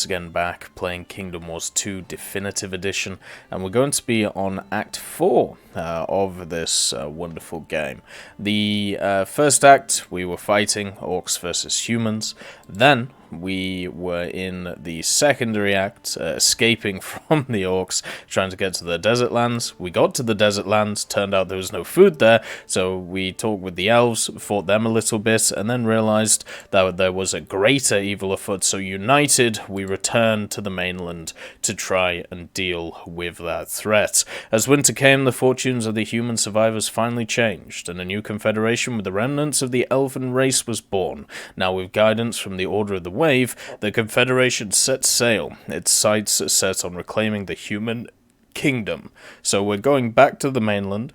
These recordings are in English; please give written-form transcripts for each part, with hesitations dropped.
once again back playing Kingdom Wars 2 Definitive Edition, and we're going to be on Act 4 of this wonderful game. The first act, we were fighting orcs versus humans. Then we were in the secondary act, escaping from the orcs, trying to get to the desert lands. We got to the desert lands, turned out there was no food there, so we talked with the elves, fought them a little bit, and then realized that there was a greater evil afoot, so united, we returned to the mainland to try and deal with that threat. As winter came, the fortunes of the human survivors finally changed, and a new confederation with the remnants of the elven race was born. Now with guidance from the Order of the Wave, the Confederation set sail, its sights set on reclaiming the human kingdom. So we're going back to the mainland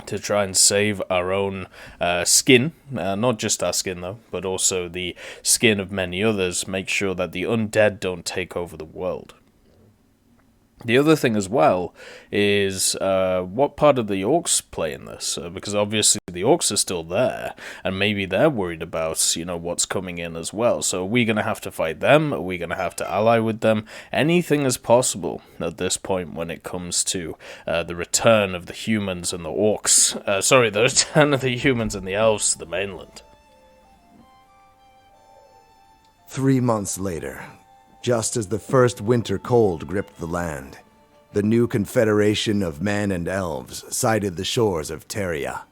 to try and save our own skin, not just our skin though, but also the skin of many others, make sure that the undead don't take over the world. The other thing as well is what part of the orcs play in this, because obviously the orcs are still there, and maybe they're worried about, you know, what's coming in as well. So are we going to have to fight them? Are we going to have to ally with them? Anything is possible at this point when it comes to the return of the humans and the orcs. The return of the humans and the elves to the mainland. 3 months later, just as the first winter cold gripped the land, the new confederation of men and elves sighted the shores of Teria.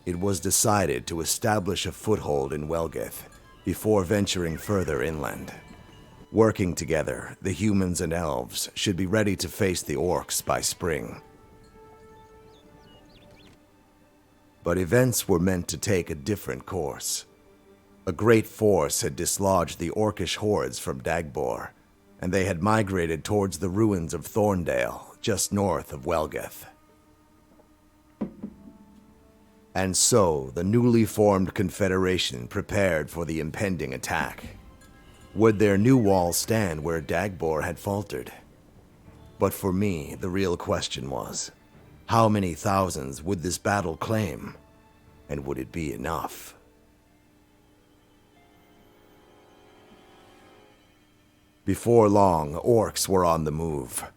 It was decided to establish a foothold in Welgith before venturing further inland. Working together, the humans and elves should be ready to face the orcs by spring. But events were meant to take a different course. A great force had dislodged the orcish hordes from Dagbor, and they had migrated towards the ruins of Thorndale, just north of Welgith. And so, the newly formed Confederation prepared for the impending attack. Would their new wall stand where Dagbor had faltered? But for me, the real question was, how many thousands would this battle claim? And would it be enough? Before long, orcs were on the move.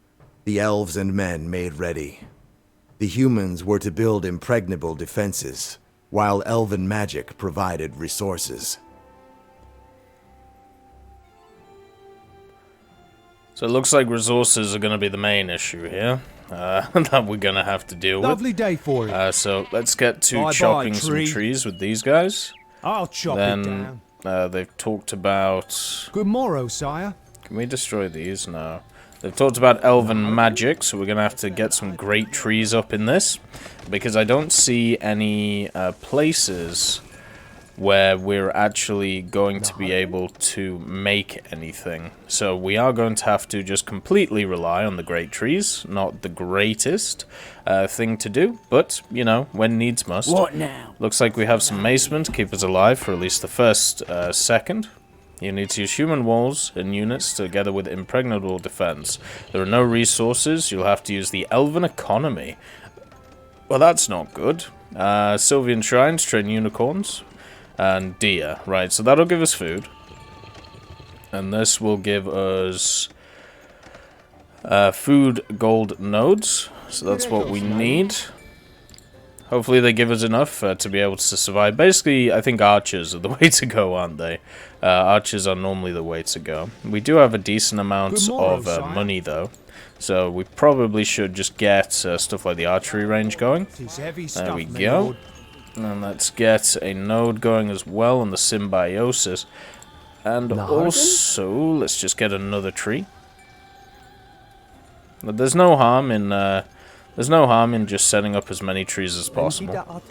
The elves and men made ready. The humans were to build impregnable defenses, while elven magic provided resources. So it looks like resources are going to be the main issue here that we're going to have to deal with. Lovely day for you. So let's get to chopping some trees with these guys. I'll chop it down. They've talked about... Good morrow, sire. Can we destroy these? No. They've talked about elven magic, so we're going to have to get some great trees up in this, because I don't see any places where we're actually going to be able to make anything. So we are going to have to just completely rely on the great trees. Not the greatest thing to do, but, you know, when needs must. What now? Looks like we have some macemen to keep us alive for at least the first second. You need to use human walls and units together with impregnable defense. There are no resources. You'll have to use the elven economy. Well, that's not good. Sylvian shrines, train unicorns, and deer. Right, so that'll give us food. And this will give us food gold nodes. So that's what we need. Hopefully they give us enough to be able to survive. Basically, I think archers are the way to go, aren't they? Archers are normally the way to go. We do have a decent amount of money, though. So we probably should just get stuff like the archery range going. There we go. And let's get a node going as well on the symbiosis. And also, let's just get another tree. But there's no harm in... There's no harm in just setting up as many trees as possible.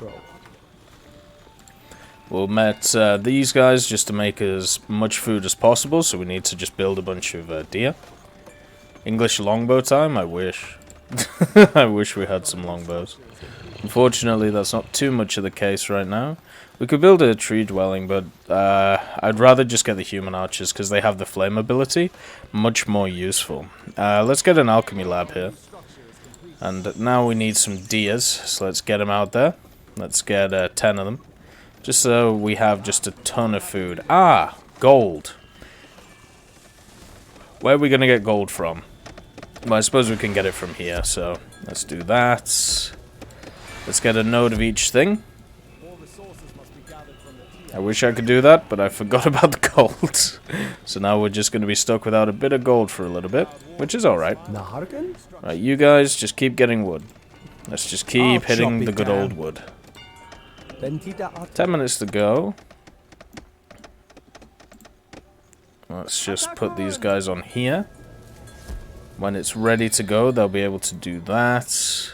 We'll met these guys just to make as much food as possible, so we need to just build a bunch of deer. English longbow time? I wish. I wish we had some longbows. Unfortunately, that's not too much of the case right now. We could build a tree dwelling, but I'd rather just get the human archers, because they have the flame ability. Much more useful. Let's get an alchemy lab here. And now we need some deers, so let's get them out there. Let's get 10 of them. Just so we have just a ton of food. Ah, gold. Where are we going to get gold from? Well, I suppose we can get it from here, so let's do that. Let's get a node of each thing. I wish I could do that, but I forgot about the gold. So now we're just going to be stuck without a bit of gold for a little bit, which is alright. Right, you guys just keep getting wood. Let's just keep hitting the good old wood. 10 minutes to go. Let's just put these guys on here. When it's ready to go, they'll be able to do that.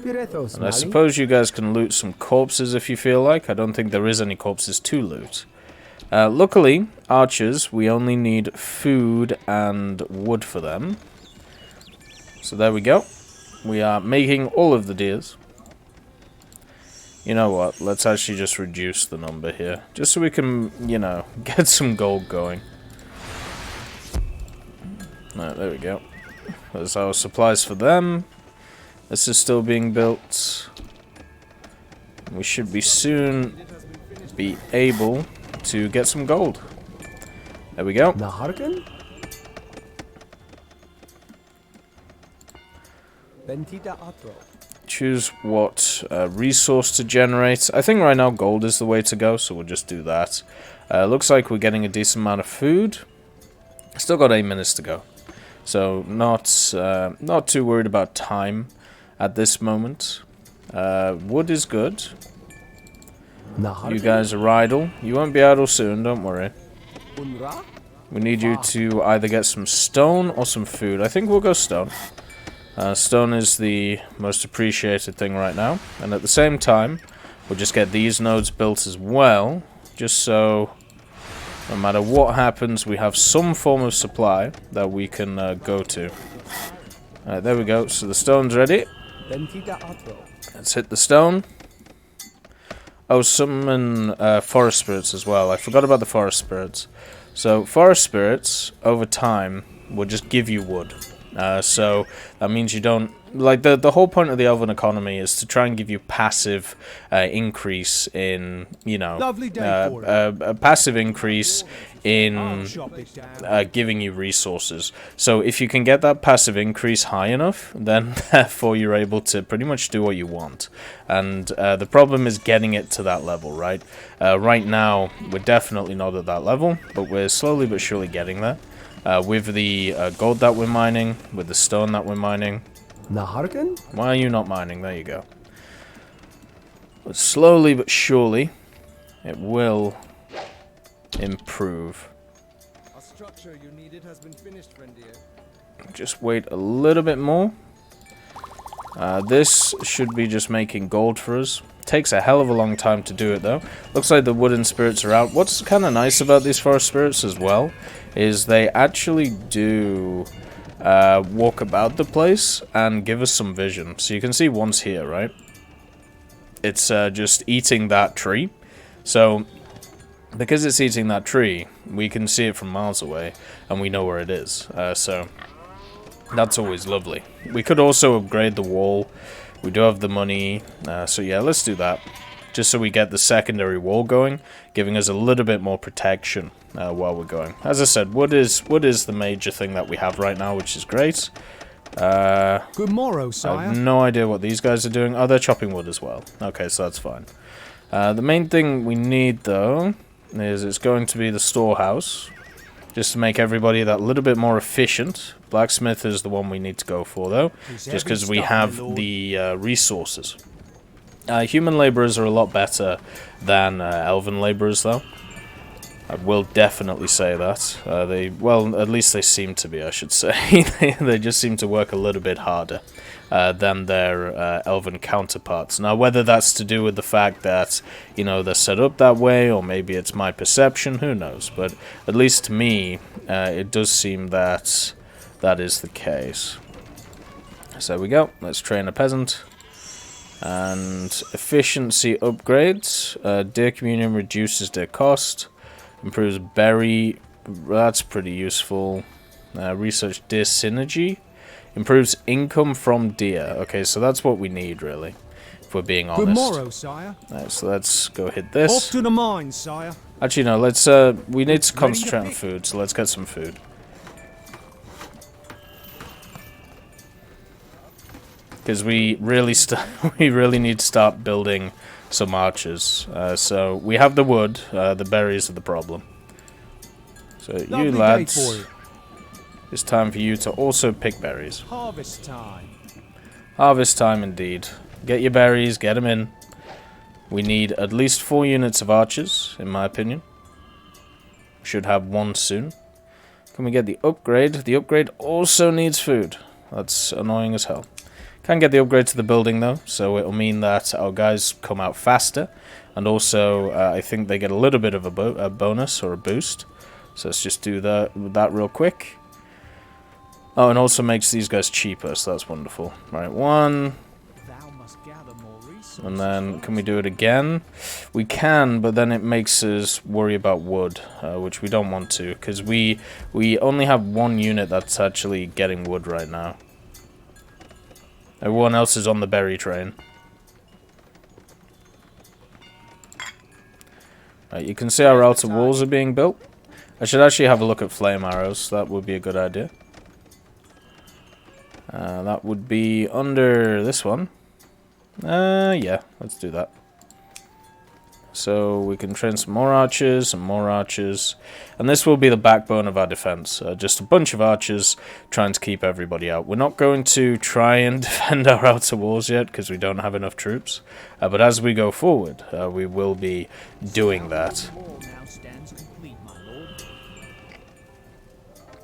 And I suppose you guys can loot some corpses if you feel like. I don't think there is any corpses to loot. Luckily, archers, we only need food and wood for them. So there we go. We are making all of the deers. You know what? Let's actually just reduce the number here. Just so we can, you know, get some gold going. Alright, there we go. There's our supplies for them. This is still being built. We should be soon be able to get some gold. There we go. Choose what resource to generate. I think right now gold is the way to go, so we'll just do that. Looks like we're getting a decent amount of food. Still got 8 minutes to go. So not too worried about time at this moment. Wood is good. You guys are idle. You won't be idle soon, don't worry. We need you to either get some stone or some food. I think we'll go stone. Stone is the most appreciated thing right now. And at the same time, we'll just get these nodes built as well. Just so no matter what happens, we have some form of supply that we can go to. Alright, there we go. So the stone's ready. Let's hit the stone. Oh, summon forest spirits as well. I forgot about the forest spirits. So forest spirits, over time, will just give you wood. So that means you don't... Like, the whole point of the elven economy is to try and give you passive increase in, you know... a passive increase in giving you resources. So if you can get that passive increase high enough, then therefore you're able to pretty much do what you want. And the problem is getting it to that level, right? Right now, we're definitely not at that level, but we're slowly but surely getting there. With the gold that we're mining, with the stone that we're mining. Why are you not mining? There you go. But slowly but surely, it will improve. Just wait a little bit more. This should be just making gold for us. Takes a hell of a long time to do it though. Looks like the wooden spirits are out. What's kind of nice about these forest spirits as well is they actually do walk about the place and give us some vision. So you can see one's here, right? It's just eating that tree. So because it's eating that tree, we can see it from miles away and we know where it is. So that's always lovely. We could also upgrade the wall. We do have the money, so yeah, let's do that. Just so we get the secondary wall going, giving us a little bit more protection while we're going. As I said, wood is the major thing that we have right now, which is great. Good morrow, sire. I have no idea what these guys are doing. Oh, they're chopping wood as well. Okay, so that's fine. The main thing we need, though, is it's going to be the storehouse. Just to make everybody that little bit more efficient. Blacksmith is the one we need to go for, though. Just because we have the resources. Human laborers are a lot better than elven laborers, though. I will definitely say that. Well, at least they seem to be, I should say. They just seem to work a little bit harder than their elven counterparts. Now, whether that's to do with the fact that, you know, they're set up that way, or maybe it's my perception, who knows. But at least to me, it does seem that that is the case. So there we go. Let's train a peasant. And efficiency upgrades. Deer communion reduces their cost. Improves berry. That's pretty useful. Research deer synergy. Improves income from deer. Okay, so that's what we need, really. If we're being honest. Good morrow, sire. Right, so let's go hit this. Off to the mines, sire. Actually, no, let's, we need to concentrate on food, so let's get some food. because we really we really need to start building some archers. So we have the wood. The berries are the problem. So you lads, it's time for you to also pick berries. Harvest time. Harvest time indeed. Get your berries, get them in. We need at least 4 units of archers, in my opinion. Should have 1 soon. Can we get the upgrade? The upgrade also needs food. That's annoying as hell. Can't get the upgrade to the building though, so it'll mean that our guys come out faster. And also, I think they get a little bit of a bonus or a boost. So let's just do that real quick. Oh, and also makes these guys cheaper, so that's wonderful. Right, 1. And then, can we do it again? We can, but then it makes us worry about wood, which we don't want to, because we only have 1 unit that's actually getting wood right now. Everyone else is on the berry train. Right, you can see our outer walls are being built. I should actually have a look at flame arrows. That would be a good idea. That would be under this one. Yeah, let's do that. So we can train some more archers and more archers. And this will be the backbone of our defense. Just a bunch of archers trying to keep everybody out. We're not going to try and defend our outer walls yet because we don't have enough troops. But as we go forward, we will be doing that.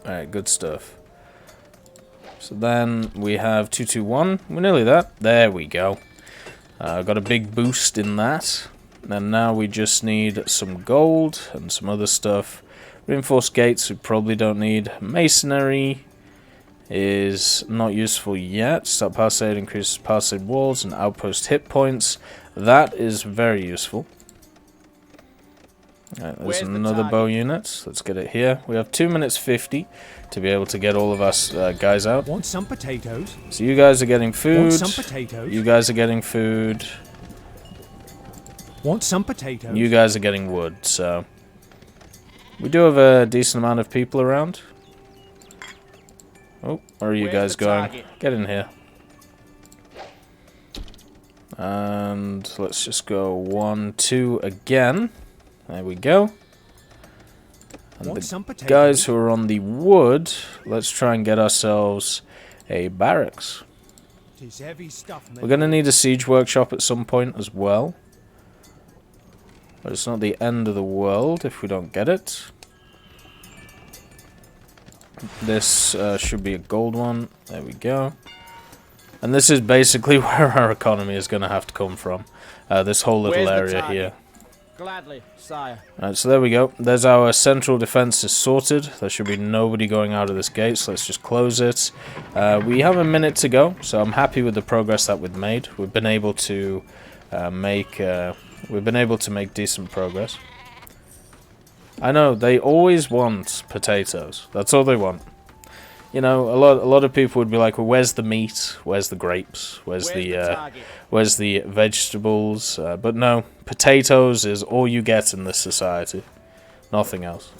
Alright, good stuff. So then we have 221. We're nearly there. There we go. Got a big boost in that. And now we just need some gold and some other stuff. Reinforced gates we probably don't need. Masonry is not useful yet. Stop palisade increases palisade walls and outpost hit points. That is very useful. Right, there's another bow unit. Let's get it here. We have 2 minutes 50 to be able to get all of us guys out. Want some potatoes? So you guys are getting food. Want some potatoes? You guys are getting food. Want some potatoes? You guys are getting wood, so we do have a decent amount of people around. Oh, where are you guys going? Get in here. And let's just go 1, 2 again. There we go. And the guys who are on the wood, let's try and get ourselves a barracks. We're going to need a siege workshop at some point as well. But it's not the end of the world if we don't get it. This should be a gold one. There we go. And this is basically where our economy is going to have to come from. This whole little area here. Gladly, sire. Alright, so there we go. There's our central defense is sorted. There should be nobody going out of this gate, so let's just close it. We have a minute to go, so I'm happy with the progress that we've made. We've been able to make decent progress. I know they always want potatoes. That's all they want. You know, a lot of people would be like, "Well, where's the meat? Where's the grapes? Where's the vegetables?" But no, potatoes is all you get in this society. Nothing else.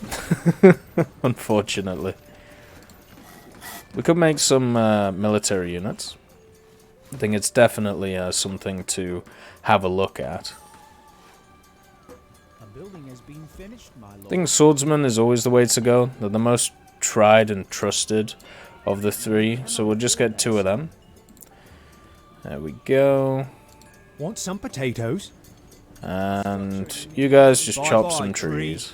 Unfortunately, we could make some military units. I think it's definitely something to have a look at. I think swordsman is always the way to go. They're the most tried and trusted of the 3, so we'll just get 2 of them. There we go. Want some potatoes? And you guys just chop some trees.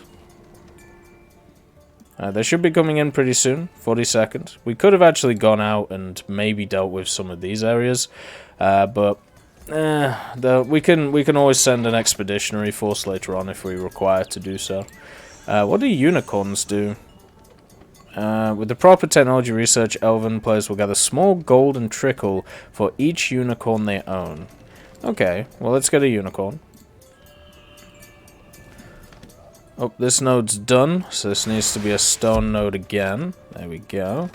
They should be coming in pretty soon. 40 seconds. We could have actually gone out and maybe dealt with some of these areas, but we can always send an expeditionary force later on if we require to do so. What do unicorns do? With the proper technology research, elven players will gather small golden trickle for each unicorn they own. Okay, well let's get a unicorn. Oh, this node's done, so this needs to be a stone node again. There we go.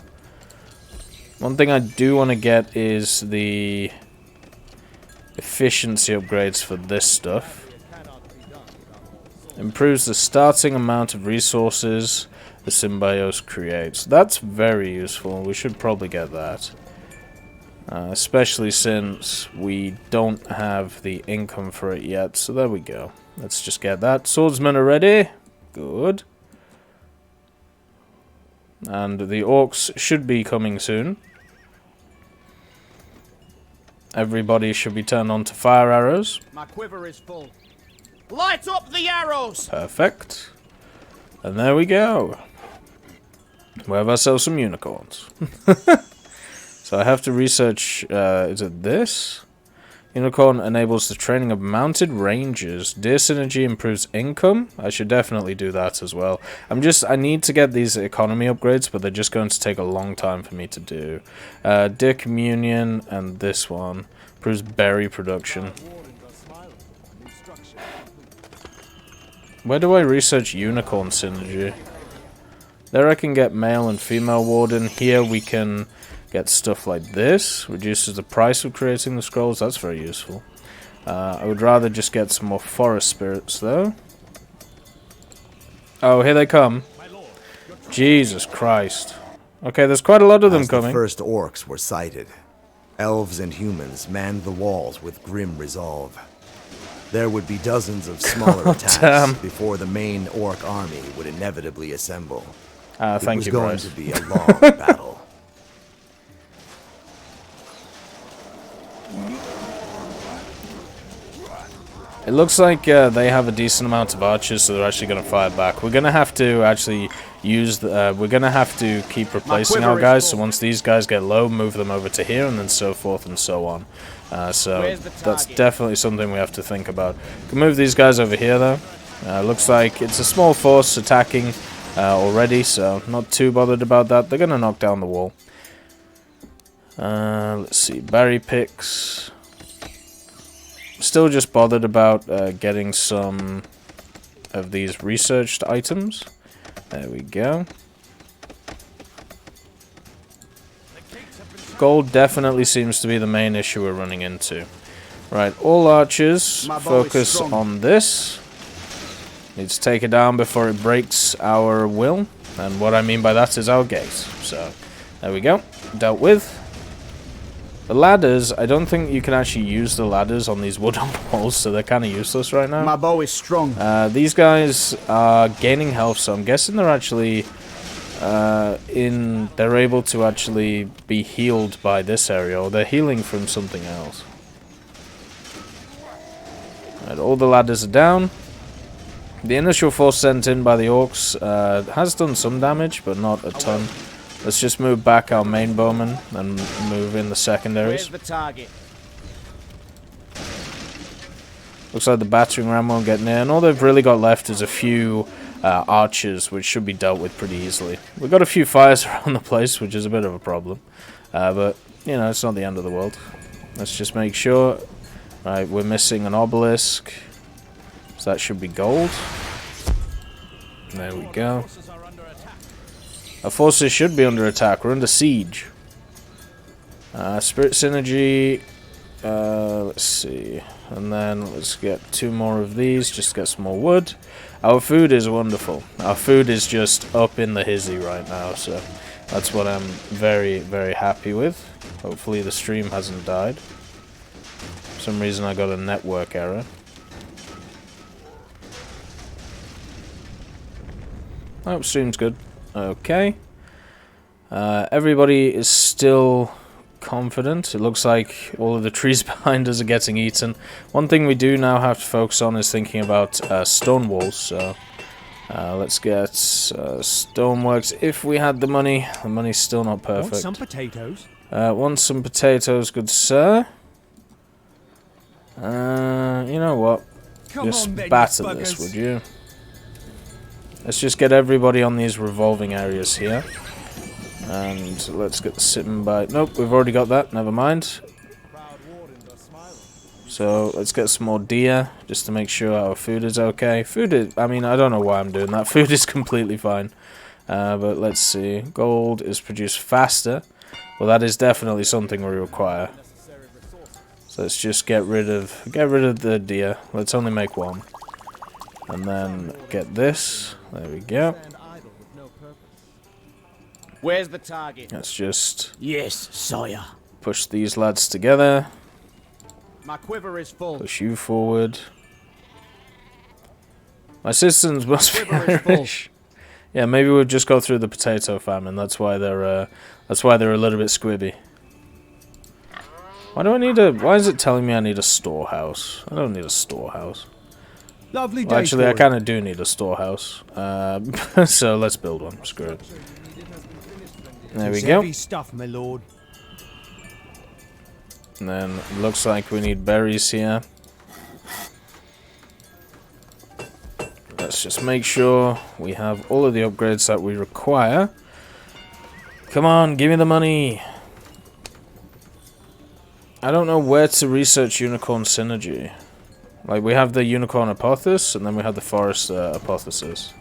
One thing I do want to get is the efficiency upgrades for this stuff. Improves the starting amount of resources the symbiote creates. That's very useful. We should probably get that. Especially since we don't have the income for it yet. So there we go. Let's just get that. Swordsmen are ready. Good. And the orcs should be coming soon. Everybody should be turned on to fire arrows. My quiver is full. Light up the arrows! Perfect. And there we go. We have ourselves some unicorns. So I have to research, is it this? Unicorn enables the training of mounted rangers. Deer synergy improves income. I should definitely do that as well. I need to get these economy upgrades, but they're just going to take a long time for me to do. Deer communion and this one improves berry production. Where do I research unicorn synergy? There I can get male and female warden. Here we can get stuff like this. Reduces the price of creating the scrolls. That's very useful. I would rather just get some more forest spirits though. Oh, here they come. Jesus Christ. Okay, there's quite a lot of them coming. The first orcs were sighted. Elves and humans manned the walls with grim resolve. There would be dozens of smaller attacks before the main orc army would inevitably assemble. Thank you, Bryce. It was going to be a long battle. It looks like they have a decent amount of archers, so they're actually going to fire back. We're going to have to actually use the... we're going to have to keep replacing our guys, so once these guys get low, move them over to here, and then so forth and so on. So that's definitely something we have to think about. We can move these guys over here, though. Looks like it's a small force attacking already, so not too bothered about that. They're going to knock down the wall. Let's see, berry picks... Still just bothered about getting some of these researched items. There we go. Gold definitely seems to be the main issue we're running into. Right, all archers, focus on this. Need to take it down before it breaks our will. And what I mean by that is our gate. So, there we go. Dealt with. The ladders, I don't think you can actually use the ladders on these wooden walls, so they're kind of useless right now. My bow is strong. These guys are gaining health, so I'm guessing they're actually they're able to actually be healed by this area, or they're healing from something else. Right, all the ladders are down. The initial force sent in by the orcs has done some damage, but not a ton. Let's just move back our main bowmen and move in the secondaries. Where's the target? Looks like the battering ram won't get near, and all they've really got left is a few archers, which should be dealt with pretty easily. We've got a few fires around the place, which is a bit of a problem. But, you know, it's not the end of the world. Let's just make sure. Right, we're missing an obelisk. So that should be gold. There we go. Our forces should be under attack. We're under siege. Spirit synergy. Let's see. And then let's get 2 more of these. Just to get some more wood. Our food is wonderful. Our food is just up in the hizzy right now. So that's what I'm very, very happy with. Hopefully the stream hasn't died. For some reason I got a network error. Oh, stream's good. Okay. Everybody is still confident. It looks like all of the trees behind us are getting eaten. One thing we do now have to focus on is thinking about stone walls. So let's get stoneworks if we had the money. The money's still not perfect. Want some potatoes? Want some potatoes, good sir. You know what? Just batter this, would you? Let's just get everybody on these revolving areas here. And let's get the sitting by... Nope, we've already got that. Never mind. So let's get some more deer, just to make sure our food is okay. Food is... I mean, I don't know why I'm doing that. Food is completely fine. But let's see. Gold is produced faster. Well, that is definitely something we require. So let's just get rid of the deer. Let's only make 1. And then get this. There we go. Where's the target? Let's just Yes, sire. push these lads together. My quiver is full. Push you forward. My citizens must be quiver is full. Irish. Yeah, maybe we'll just go through the potato famine. That's why they're a little bit squibby. Why do I need a? Why is it telling me I need a storehouse? I don't need a storehouse. Lovely day. Well, actually, I for it. kind of do need a storehouse. So let's build one. Screw it. There we It's go. heavy stuff, my lord. And then looks like we need berries here. Let's just make sure we have all of the upgrades that we require. Come on, give me the money. I don't know where to research unicorn synergy. Like, we have the unicorn apotheosis, and then we have the forest apotheosis.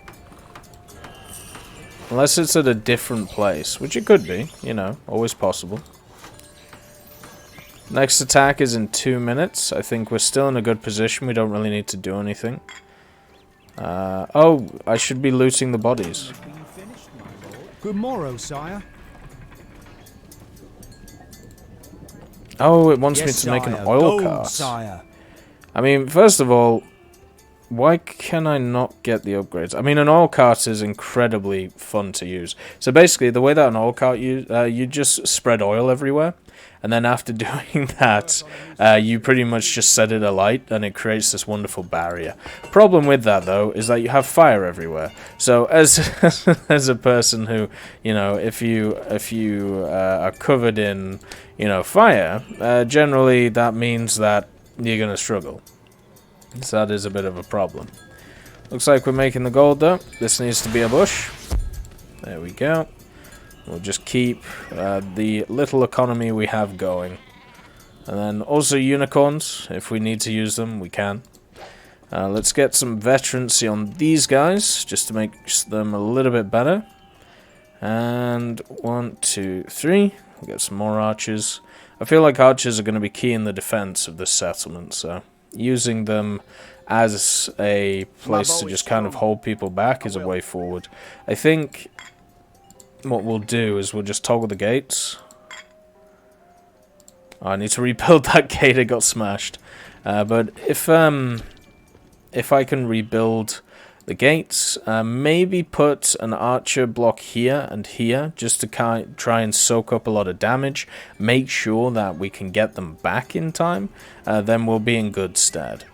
Unless it's at a different place, which it could be, you know, always possible. Next attack is in 2 minutes. I think we're still in a good position. We don't really need to do anything. Oh, I should be looting the bodies. Good morrow, sire. Oh, it wants me Yes, to make an sire. oil Gold, cart. sire. I mean, first of all, why can I not get the upgrades? I mean, an oil cart is incredibly fun to use. So basically, the way that an oil cart you just spread oil everywhere, and then after doing that, you pretty much just set it alight, and it creates this wonderful barrier. Problem with that, though, is that you have fire everywhere. So as as a person who, you know, if you are covered in, you know, fire, generally that means that you're gonna struggle. So that is a bit of a problem. Looks like we're making the gold though. This needs to be a bush. There we go. We'll just keep the little economy we have going. And then also unicorns. If we need to use them, we can. Let's get some veterancy on these guys, just to make them a little bit better. And 1, 2, 3. We'll get some more archers. I feel like archers are going to be key in the defense of this settlement, so using them as a place to just kind of hold people back is a way forward. I think what we'll do is we'll just toggle the gates. Oh, I need to rebuild that gate, it got smashed. But if I can rebuild the gates, maybe put an archer block here and here just to try and soak up a lot of damage, make sure that we can get them back in time, then we'll be in good stead.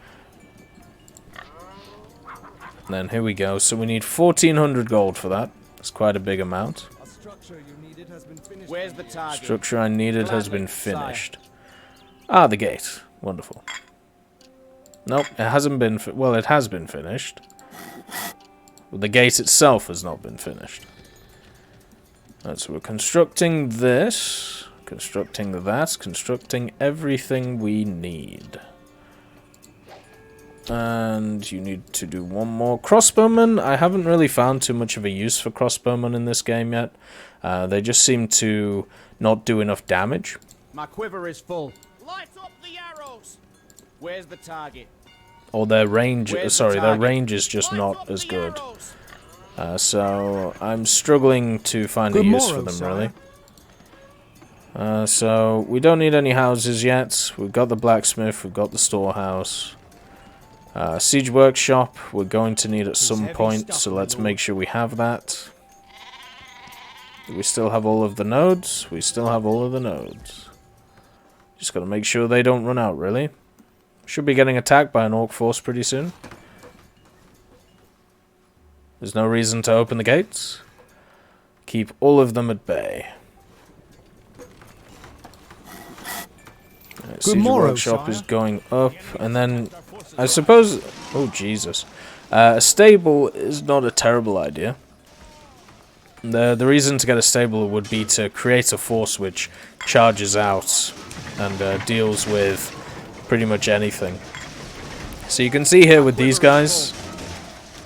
And then here we go. So we need 1400 gold for that. That's quite a big amount. Where's the target? Structure I needed has been finished. Ah, the gate. Wonderful. Nope, it hasn't been... well, it has been finished. The gate itself has not been finished. Right, so we're constructing this, constructing that, constructing everything we need. And you need to do one more. Crossbowmen, I haven't really found too much of a use for crossbowmen in this game yet. They just seem to not do enough damage. My quiver is full. Light up the arrows. Where's the target? Or their range, Where's the sorry, their target? range is just Light not up as the good. arrows. So I'm struggling to find a Good use morrow, for them, sire. really. So we don't need any houses yet. We've got the blacksmith, we've got the storehouse. Siege workshop, we're going to need at some heavy point, stuff, so my let's lord. make sure we have that. Do we still have all of the nodes? We still have all of the nodes. Just gotta make sure they don't run out, really. Should be getting attacked by an orc force pretty soon. There's no reason to open the gates. Keep all of them at bay. Siege morrow, workshop sire. is going up, and then I suppose... oh, Jesus. A stable is not a terrible idea. The reason to get a stable would be to create a force which charges out and deals with pretty much anything. So you can see here with these guys,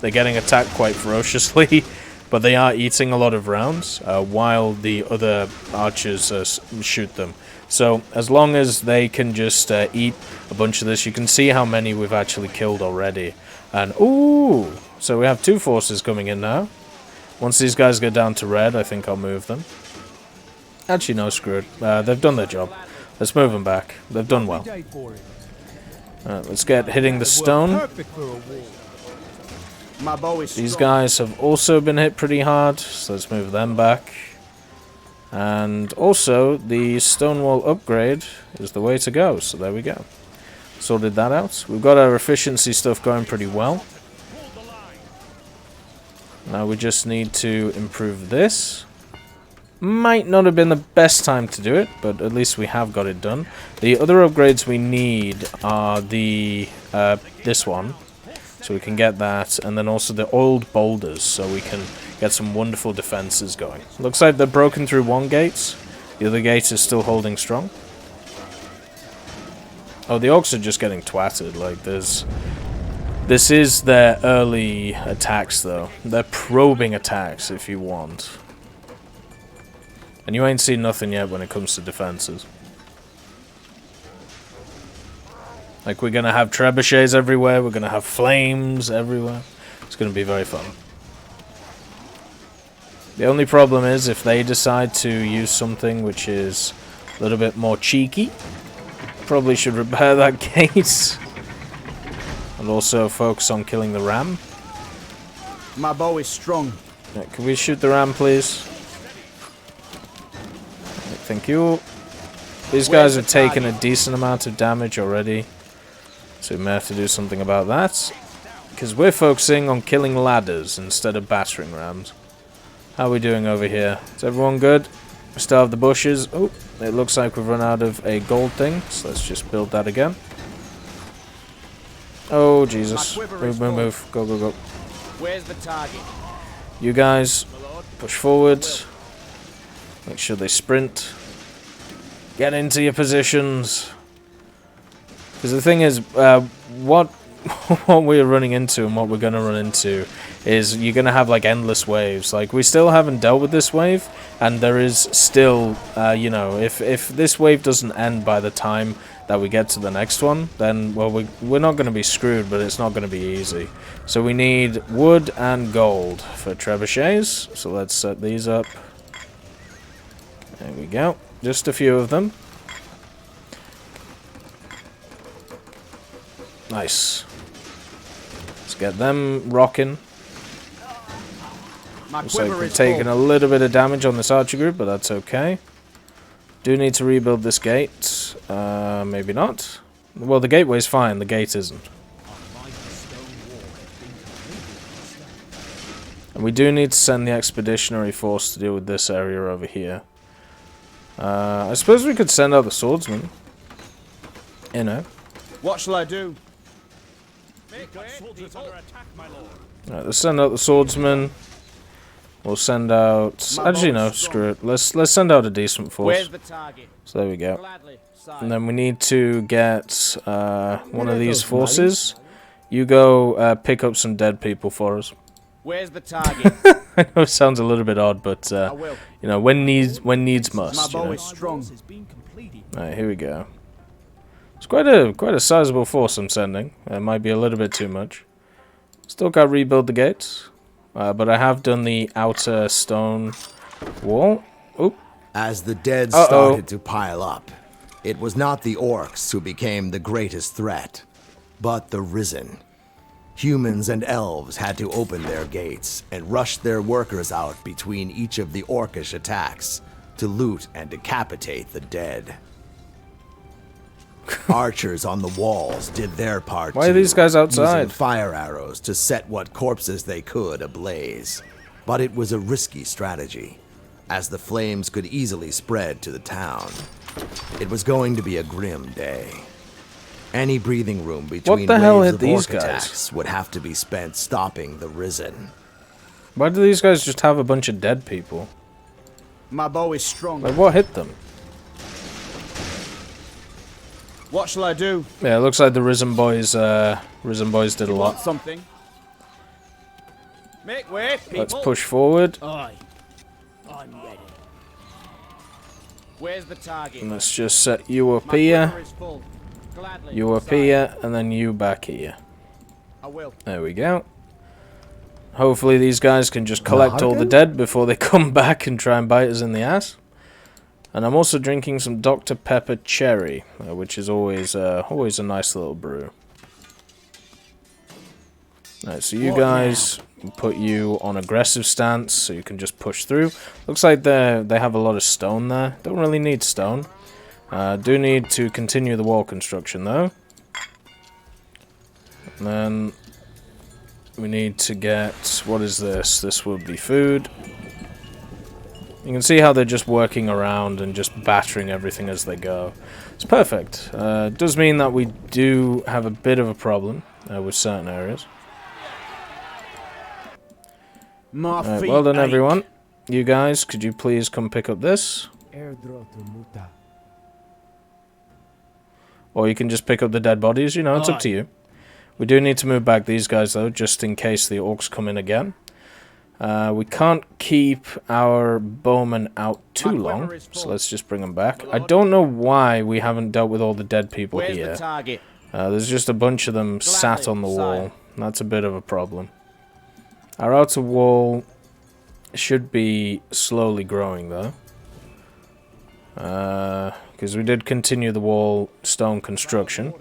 they're getting attacked quite ferociously, but they are eating a lot of rounds while the other archers shoot them. So as long as they can just eat a bunch of this, you can see how many we've actually killed already. And ooh, so we have 2 forces coming in now. Once these guys get down to red, I think I'll move them. Actually, no, screw it. They've done their job. Let's move them back. They've done well. Day for it. Let's get hitting the stone. Perfect for a wall. My bow is These strong. guys have also been hit pretty hard, so let's move them back. And also, the stone wall upgrade is the way to go, so there we go. Sorted that out. We've got our efficiency stuff going pretty well. Now we just need to improve this. Might not have been the best time to do it, but at least we have got it done. The other upgrades we need are the this one, so we can get that, and then also the oiled boulders, so we can get some wonderful defenses going. Looks like they're broken through one gate. The other gate is still holding strong. Oh, the orcs are just getting twatted. Like, this is their early attacks, though. They're probing attacks, if you want. And you ain't seen nothing yet when it comes to defenses. Like, we're gonna have trebuchets everywhere, we're gonna have flames everywhere. It's gonna be very fun. The only problem is if they decide to use something which is a little bit more cheeky, probably should repair that gate. And also focus on killing the ram. My bow is strong. Yeah, can we shoot the ram, please? Thank you. These guys have taken a decent amount of damage already, so we may have to do something about that. Because we're focusing on killing ladders instead of battering rams. How are we doing over here? Is everyone good? We still have the bushes. Oh, it looks like we've run out of a gold thing, so let's just build that again. Oh, Jesus. Move, move, move. Go, go, go. Where's the target? You guys, push forward. Make sure they sprint. Get into your positions. Because the thing is, what we're running into and what we're going to run into is you're going to have like endless waves. Like, we still haven't dealt with this wave, and there is still, you know, if this wave doesn't end by the time that we get to the next one, then, well, we're not going to be screwed, but it's not going to be easy. So we need wood and gold for trebuchets. So let's set these up. There we go. Just a few of them. Nice. Let's get them rocking. Looks like we're taking a little bit of damage on this archer group, but that's okay. Do need to rebuild this gate. Maybe not. Well, the gateway's fine. The gate isn't. And we do need to send the expeditionary force to deal with this area over here. I suppose we could send out the swordsman. You know. What shall I do? Alright, let's send out the swordsman. We'll send out... Actually, no, screw it. Let's send out a decent force. Where's the target? So there we go. Gladly, sire. And then we need to get one of these forces. You go pick up some dead people for us. Where's the target? I know it sounds a little bit odd, but I will. you know, when needs My must. You bow know? is strong. Alright, here we go. It's quite a sizable force I'm sending. It might be a little bit too much. Still got to rebuild the gates, but I have done the outer stone wall. Oop. As the dead started to pile up, it was not the orcs who became the greatest threat, but the Risen. Humans and elves had to open their gates and rush their workers out between each of the orcish attacks to loot and decapitate the dead. Archers on the walls did their part Why are these guys outside? using fire arrows to set what corpses they could ablaze. But it was a risky strategy, as the flames could easily spread to the town. It was going to be a grim day. Any breathing room between the hell waves hit of these orc guys? attacks would have to be spent stopping the Risen. Why do these guys just have a bunch of dead people? My bow is strong. Like, what hit them? What shall I do? Yeah, it looks like the Risen Boys did a Want lot. something? Make way, people. Let's push forward. Aye. I'm ready. Where's the target? And let's just set you up My here, quiver is full. Gladly, you up sire. here, and then you back here. I will. There we go. Hopefully these guys can just collect all the Harken? dead before they come back and try and bite us in the ass. And I'm also drinking some Dr. Pepper Cherry, which is always a nice little brew. Alright, so you guys put you on aggressive stance, so you can just push through. Looks like they have a lot of stone there. Don't really need stone. Do need to continue the wall construction though. And then we need to get, what is this? This would be food. You can see how they're just working around and just battering everything as they go. It's perfect. It does mean that we do have a bit of a problem with certain areas. Right, well done everyone. You guys, could you please come pick up this? Or you can just pick up the dead bodies, you know, it's up to you. We do need to move back these guys though, just in case the orcs come in again. We can't keep our bowmen out too long, so let's just bring them back. I don't know why we haven't dealt with all the dead people here. There's just a bunch of them sat on the wall. That's a bit of a problem. Our outer wall should be slowly growing though. Because we did continue the wall stone construction.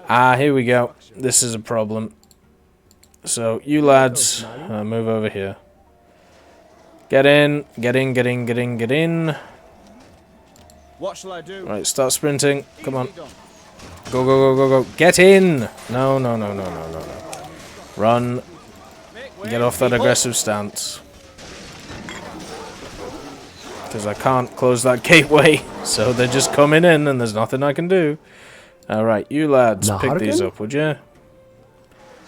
Here we go. This is a problem. So, you lads, move over here. Get in, get in, get in, get in, get in. What shall I do? Right, start sprinting. Come on. Go, go, go, go, go. Get in! No, no, no, no, no, no, no. Run. Get off that aggressive stance. Because I can't close that gateway. So they're just coming in and there's nothing I can do. Alright, you lads, pick these up, would you?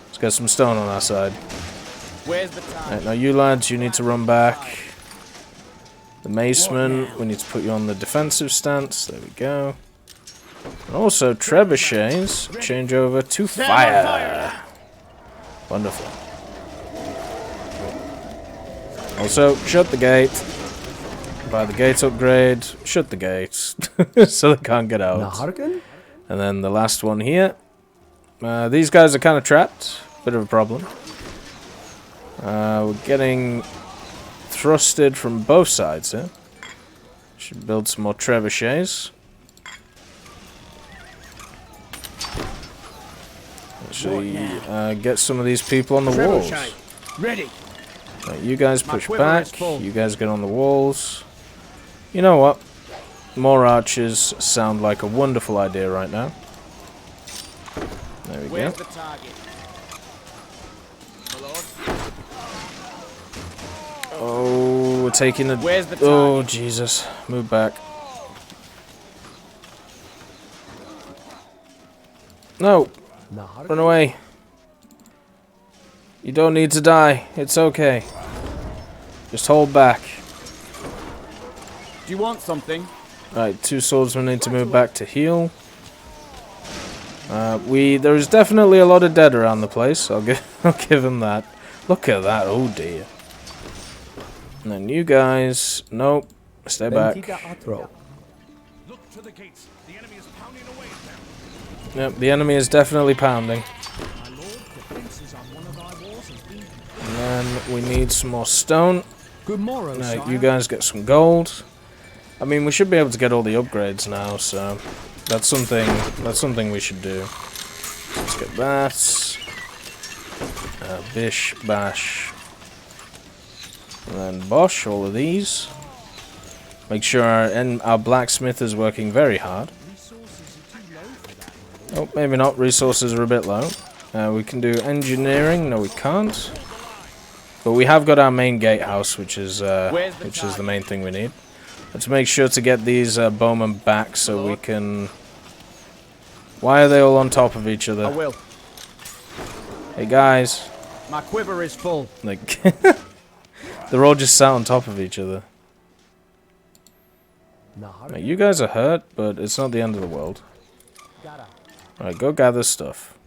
Let's get some stone on our side. Where's the time? Right, now you lads, you need to run back. The maceman, we need to put you on the defensive stance. There we go. And also, trebuchets change over to fire. Wonderful. Also, shut the gate. Buy the gate upgrade. Shut the gates. So they can't get out. And then the last one here. These guys are kind of trapped. Bit of a problem. We're getting thrusted from both sides here. Should build some more trebuchets. Actually, get some of these people on the walls. Ready. Right, you guys push back. You guys get on the walls. You know what? More archers sound like a wonderful idea right now. There we go. The target? Oh, we're taking a... Where's the oh, Jesus. Move back. No. Run away. You don't need to die. It's okay. Just hold back. Do you want something? Right, two swordsmen need to move back to heal. There is definitely a lot of dead around the place. I'll give them that. Look at that. Oh dear. And then you guys, nope, stay back. Yep, the enemy is definitely pounding. And then we need some more stone. Good morrow, Now, you guys get some gold. I mean, we should be able to get all the upgrades now, so that's something we should do. Let's get that. Bish, bash, and then bosh, all of these. Make sure our blacksmith is working very hard. Oh, maybe not. Resources are a bit low. We can do engineering. No, we can't. But we have got our main gatehouse, which is the main thing we need. Let's make sure to get these bowmen back so we can... Why are they all on top of each other? I will. Hey guys. My quiver is full. Like, they're all just sat on top of each other. Now, you guys are hurt, but it's not the end of the world. Alright, go gather stuff.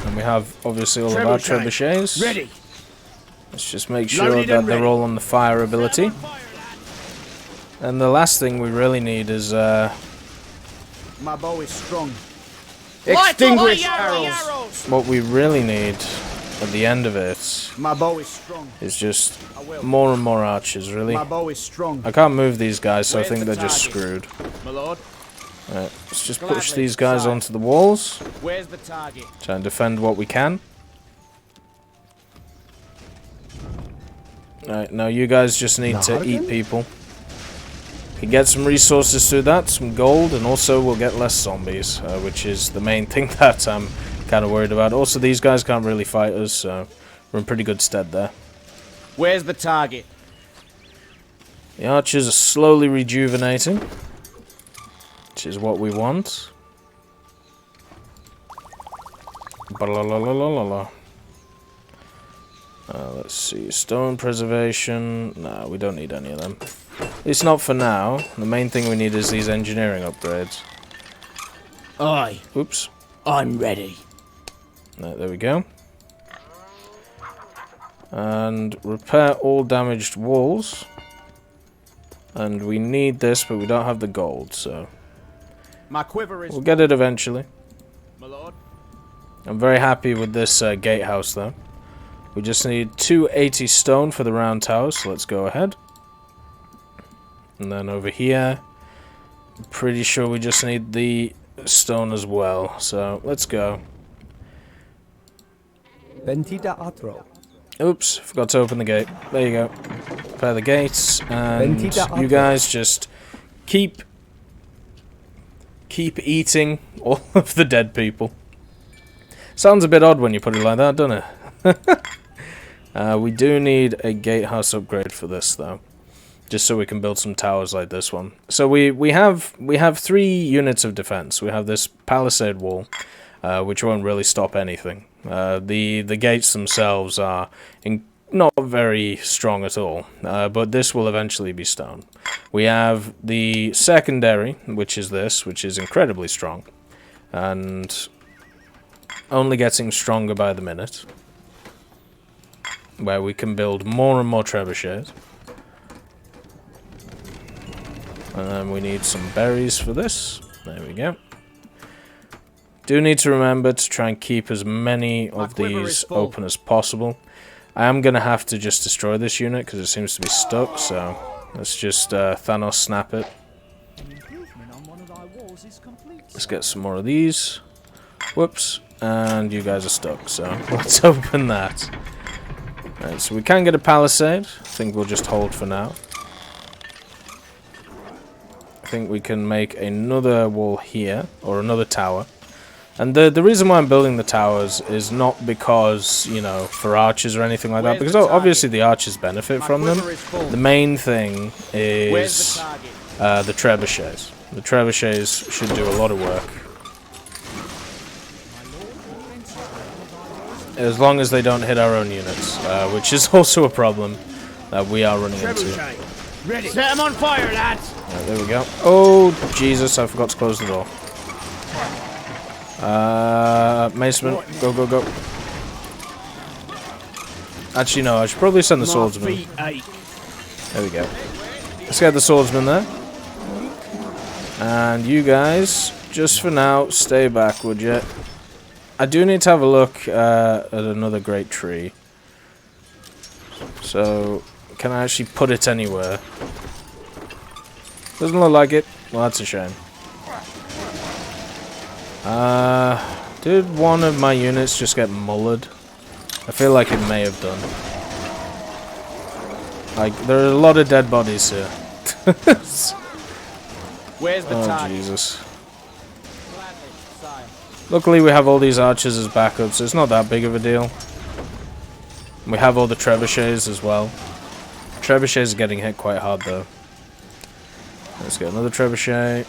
And we have, obviously, all of our trebuchets. Ready. Let's just make sure that they're all on the fire ability. And the last thing we really need is, my bow is strong. Extinguish arrows. What we really need at the end of it My bow is strong. is just I will. more and more archers, really. My bow is strong. I can't move these guys, so I Where's think the they're just target? screwed. My lord. Right, let's just push Gladly, these guys sire. onto the walls. Where's the target? Try and defend what we can. Alright, now you guys just need to eat people. Can get some resources through that, some gold, and also we'll get less zombies, which is the main thing that I'm kind of worried about. Also, these guys can't really fight us, so we're in pretty good stead there. Where's the target? The archers are slowly rejuvenating, which is what we want. Ba-la-la-la-la-la-la. Let's see, stone preservation. No, we don't need any of them. At least not for now. The main thing we need is these engineering upgrades. Aye. Oops. I'm ready. Right, there we go. And repair all damaged walls. And we need this, but we don't have the gold, so My quiver is we'll get it eventually. my lord. I'm very happy with this gatehouse, though. We just need 280 stone for the round tower, so let's go ahead. And then over here, I'm pretty sure we just need the stone as well, so let's go. Ventida atro. Oops, forgot to open the gate. There you go. Repair the gates, and you guys just keep eating all of the dead people. Sounds a bit odd when you put it like that, doesn't it? We do need a gatehouse upgrade for this, though, just so we can build some towers like this one. So we have 3 units of defense. We have this palisade wall, which won't really stop anything. The gates themselves are not very strong at all, but this will eventually be stone. We have the secondary, which is this, which is incredibly strong, and only getting stronger by the minute, where we can build more and more trebuchets. And then we need some berries for this. There we go. Do need to remember to try and keep as many of these open as possible. I am going to have to just destroy this unit because it seems to be stuck, so let's just Thanos snap it. Let's get some more of these. Whoops. And you guys are stuck, so let's open that. Right, so we can get a palisade. I think we'll just hold for now. I think we can make another wall here, or another tower. And the reason why I'm building the towers is not because, you know, for archers or anything like that, because obviously the archers benefit from them. The main thing is the trebuchets. The trebuchets should do a lot of work. As long as they don't hit our own units, which is also a problem that we are running into. Ready. Set them on fire, lads. Right, there we go. Oh, Jesus, I forgot to close the door. Maceman, go, go, go. Actually, no, I should probably send the swordsman. There we go. Let's get the swordsman there. And you guys, just for now, stay back, would you? I do need to have a look at another great tree. So, can I actually put it anywhere? Doesn't look like it. Well, that's a shame. Did one of my units just get mullered? I feel like it may have done. Like, there are a lot of dead bodies here. Where's the target? Jesus. Luckily we have all these archers as backup, so it's not that big of a deal. We have all the trebuchets as well. Trebuchets are getting hit quite hard though. Let's get another trebuchet.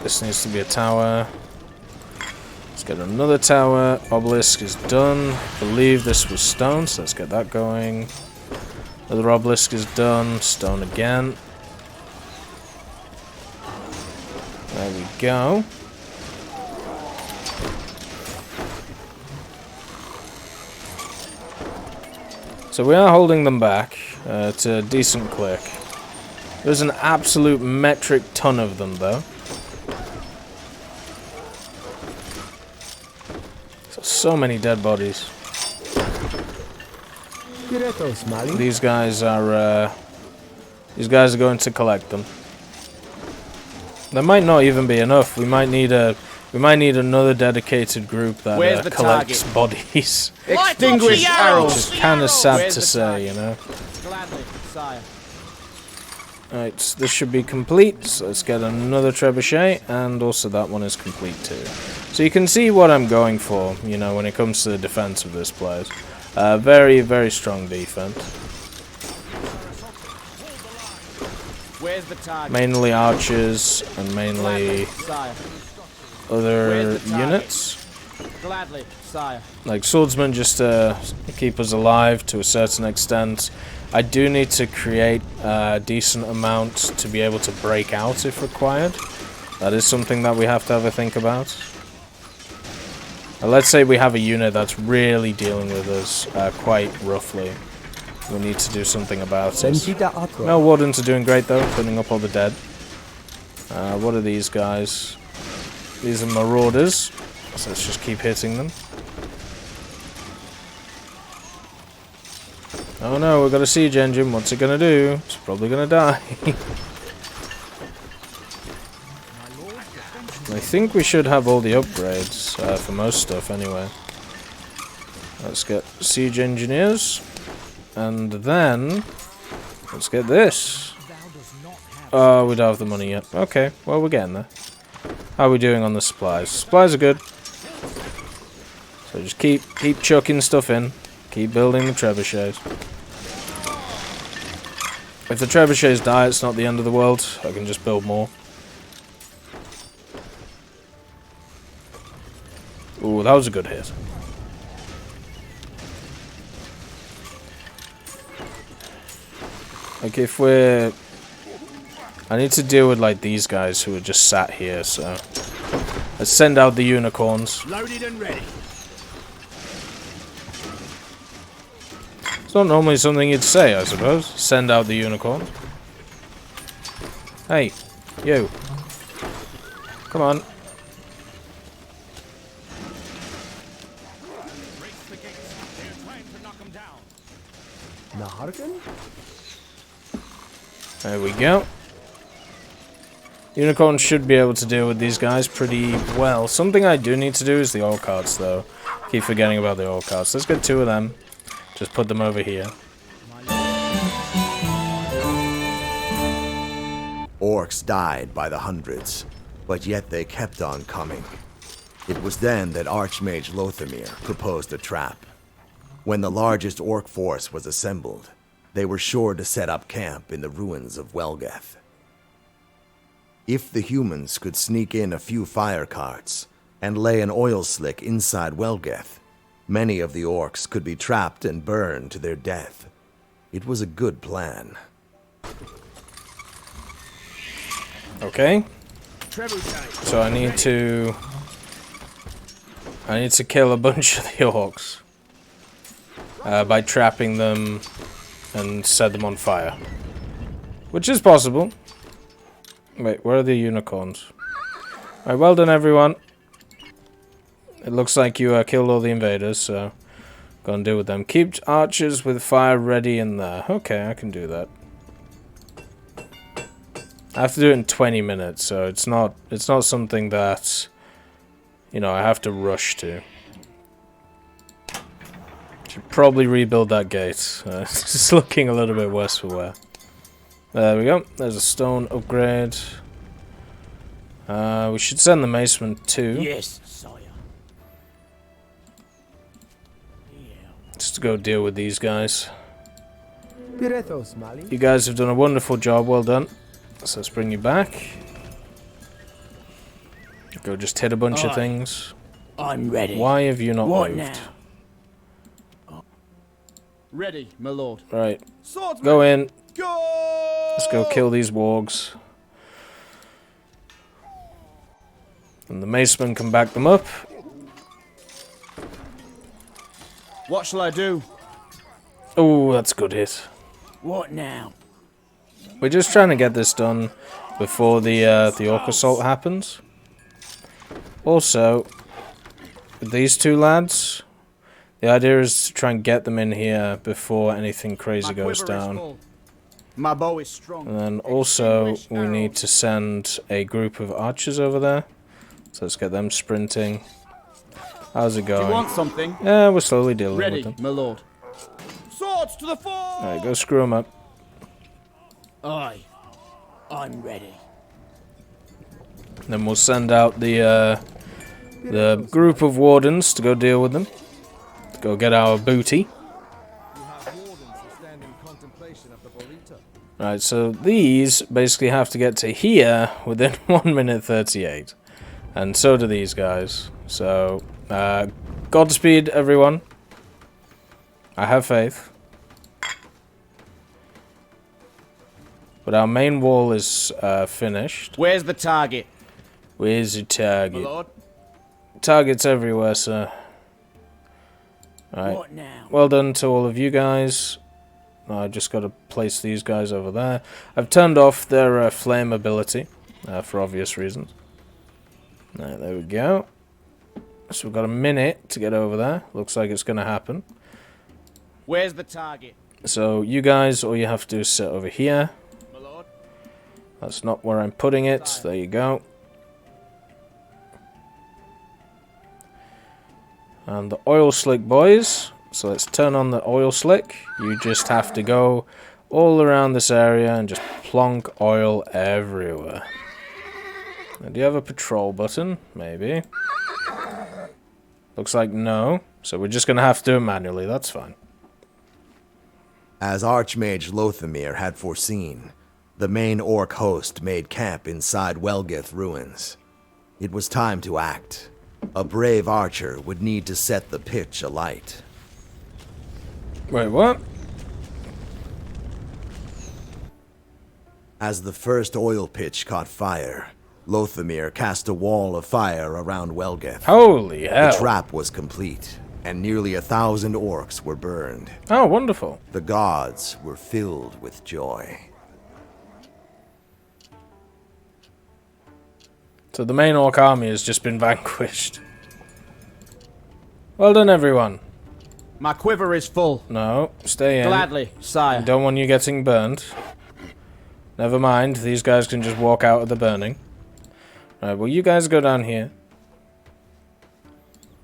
This needs to be a tower. Let's get another tower. Obelisk is done. I believe this was stone, so let's get that going. Another obelisk is done. Stone again. There we go. So we are holding them back to a decent click. There's an absolute metric ton of them though. So many dead bodies. These guys are going to collect them. There might not even be enough. We might need another dedicated group that collects bodies. Extinguish arrows. Which is kind of sad Where's to the say, target? you know. Gladly, sire. Right, so this should be complete. So let's get another trebuchet, and also that one is complete too. So you can see what I'm going for, you know, when it comes to the defense of this place. Very, very strong defense. Where's the target? Mainly archers and mainly Sire. other Where's the target? units. Gladly, sire. Like swordsmen just to keep us alive to a certain extent. I do need to create a decent amount to be able to break out if required. That is something that we have to have a think about. Let's say we have a unit that's really dealing with us quite roughly. We need to do something about it. No wardens are doing great though, cleaning up all the dead. What are these guys? These are marauders, so let's just keep hitting them. Oh no, we've got a siege engine. What's it gonna do? It's probably gonna die. I think we should have all the upgrades for most stuff anyway. Let's get siege engineers. And then, let's get this. Oh, we don't have the money yet. Okay, well we're getting there. How are we doing on the supplies? Supplies are good. So just keep chucking stuff in. Keep building the trebuchets. If the trebuchets die, it's not the end of the world. I can just build more. Ooh, that was a good hit. Like if we're... I need to deal with like these guys who are just sat here, so... Let's send out the unicorns. Loaded and ready. It's not normally something you'd say, I suppose. Send out the unicorns. Hey, you. Come on. There we go. Unicorns should be able to deal with these guys pretty well. Something I do need to do is the oil carts, though. Keep forgetting about the oil carts. Let's get 2 of them. Just put them over here. Orcs died by the hundreds, but yet they kept on coming. It was then that Archmage Lothamir proposed a trap. When the largest orc force was assembled, they were sure to set up camp in the ruins of Welgeth. If the humans could sneak in a few fire carts and lay an oil slick inside Welgeth, many of the orcs could be trapped and burned to their death. It was a good plan. Okay. So I need to kill a bunch of the orcs by trapping them and set them on fire, which is possible. Wait, where are the unicorns? Alright, well done everyone. It looks like you killed all the invaders, so go and deal with them. Keep archers with fire ready in there. Okay, I can do that. I have to do it in 20 minutes, so it's not something that, you know, I have to rush to. Should probably rebuild that gate. It's just looking a little bit worse for wear. There we go. There's a stone upgrade. We should send the maceman too. Yes, sire. Just to go deal with these guys. You guys have done a wonderful job. Well done. So let's bring you back. Go just hit a bunch of things. I'm ready. Why have you not What moved? now? Ready, my lord. Right. Swordsman. Go in. Go! Let's go kill these wargs. And the macemen can back them up. What shall I do? Oh, that's a good hit. What now? We're just trying to get this done before the orc assault happens. Also, with these two lads. The idea is to try and get them in here before anything crazy goes down. My bow is strong. And then also we need to send a group of archers over there. So let's get them sprinting. How's it going? Do you want something? Yeah, we're slowly dealing Ready, with them. my lord. Swords to the fore! Alright, go screw them up. Aye, I'm ready. Then we'll send out the group of wardens to go deal with them. To go get our booty. Right, so these basically have to get to here within 1 minute 38. And so do these guys. So, Godspeed, everyone. I have faith. But our main wall is finished. Where's the target? Where's the My target? lord? Targets everywhere, sir. Right. What now? Well done to all of you guys. I just got to place these guys over there. I've turned off their flame ability for obvious reasons. Right, there we go. So we've got a minute to get over there. Looks like it's going to happen. Where's the target? So you guys, all you have to do is sit over here. My lord? That's not where I'm putting it. There you go. And the oil slick, boys. So let's turn on the oil slick. You just have to go all around this area and just plonk oil everywhere. Now, do you have a patrol button? Maybe. Looks like no. So we're just going to have to do it manually. That's fine. As Archmage Lothamir had foreseen, the main orc host made camp inside Welgith ruins. It was time to act. A brave archer would need to set the pitch alight. Wait, what? As the first oil pitch caught fire, Lothamir cast a wall of fire around Welgith. Holy hell. The trap was complete, and nearly 1,000 orcs were burned. Oh, wonderful. The gods were filled with joy. So the main orc army has just been vanquished. Well done, everyone. My quiver is full. No, stay in. Gladly, sire. Don't want you getting burned. Never mind, these guys can just walk out of the burning. Right, well, you guys go down here.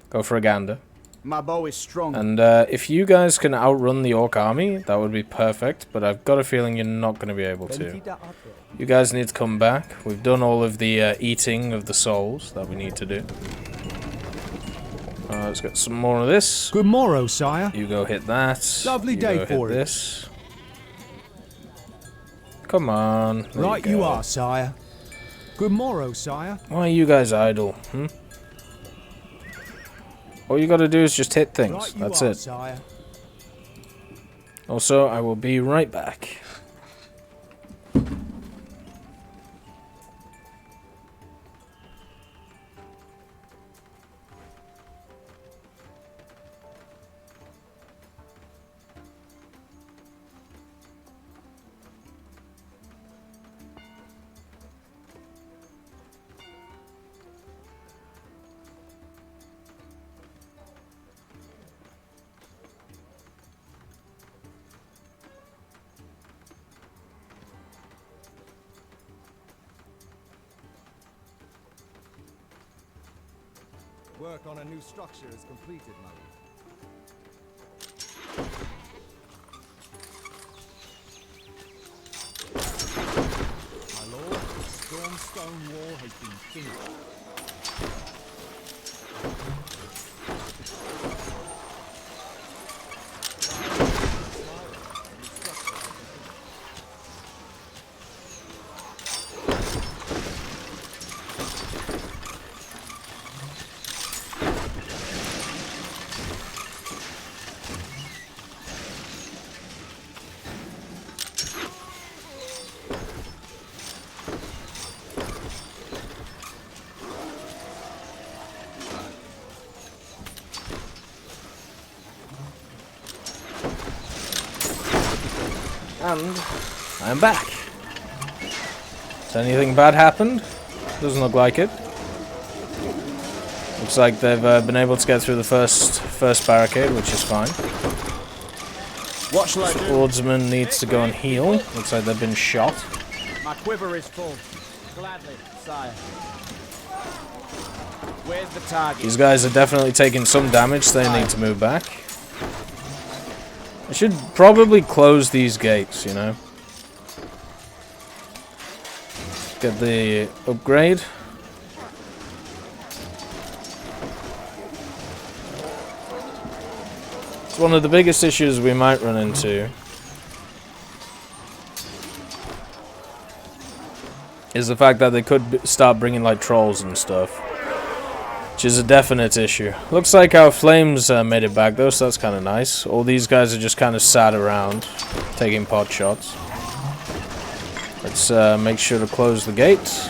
Go for a gander. My bow is strong. And if you guys can outrun the orc army, that would be perfect. But I've got a feeling you're not going to be able to. You guys need to come back. We've done all of the eating of the souls that we need to do. Let's get some more of this. Good morrow, sire. You go hit that. Lovely You day go for hit it. this. Come on. There Right you you go. are, sire. Good morrow, sire. Why are you guys idle? All you gotta do is just hit things. Right you That's are, it. sire. Also, I will be right back. Work on a new structure is completed, my lord. My lord, the Stormstone Wall has been finished. And I'm back. Has anything bad happened? Doesn't look like it. Looks like they've been able to get through the first barricade, which is fine. What shall I do? Swordsman needs to go and heal. Looks like they've been shot. My quiver is full. Gladly, sire. Where's the target? These guys are definitely taking some damage. They need to move back. I should probably close these gates, you know. Get the upgrade. It's one of the biggest issues we might run into. Is the fact that they could start bringing like trolls and stuff. Which is a definite issue. Looks like our flames made it back though, so that's kind of nice. All these guys are just kind of sat around, taking pot shots. Let's make sure to close the gates.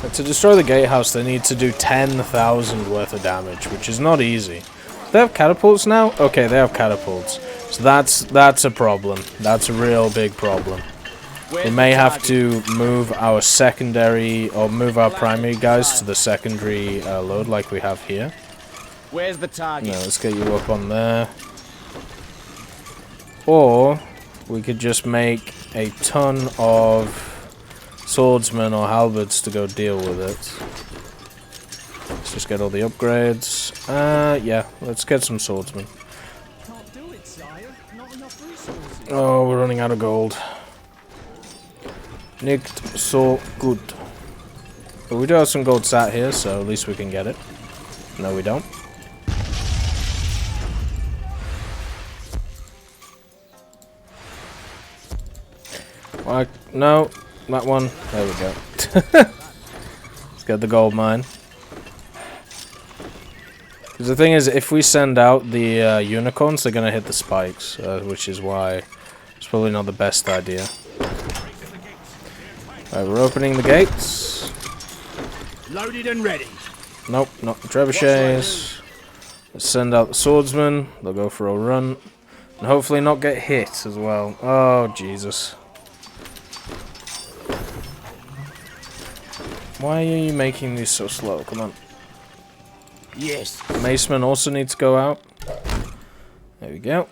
But to destroy the gatehouse, they need to do 10,000 worth of damage, which is not easy. They have catapults now? Okay, they have catapults. So that's a problem. That's a real big problem. We may have to move our secondary, or move our primary guys to the secondary load like we have here. Where's the target? No, let's get you up on there. Or we could just make a ton of swordsmen or halberds to go deal with it. Let's just get all the upgrades. Yeah, let's get some swordsmen. Can't do it, sire. Not enough resources. Oh, we're running out of gold. Nicht so good. But we do have some gold sat here, so at least we can get it. No, we don't. Why? No, that one. There we go. Let's get the gold mine. Because the thing is, if we send out the unicorns, they're going to hit the spikes, which is why it's probably not the best idea. Right, we're opening the gates. Loaded and ready. Nope, not the trebuchets. Let's send out the swordsmen. They'll go for a run. And hopefully not get hit as well. Oh, Jesus. Why are you making these so slow? Come on. Yes. Macemen also need to go out. There we go.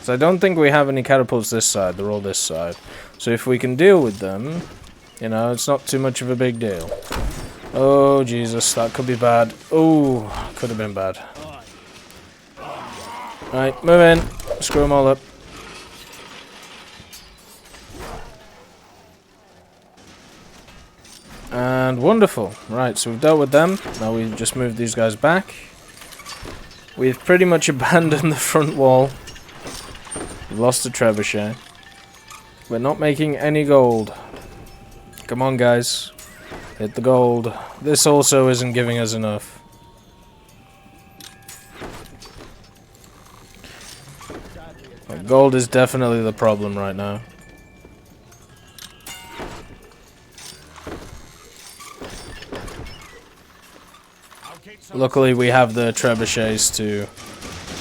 So I don't think we have any catapults this side. They're all this side. So if we can deal with them, you know, it's not too much of a big deal. Oh, Jesus. That could be bad. Oh, could have been bad. Right, move in. Screw them all up. And wonderful. Right, so we've dealt with them. Now we just move these guys back. We've pretty much abandoned the front wall. We've lost the trebuchet. We're not making any gold. Come on, guys. Hit the gold. This also isn't giving us enough. Gold is definitely the problem right now. Luckily, we have the trebuchets to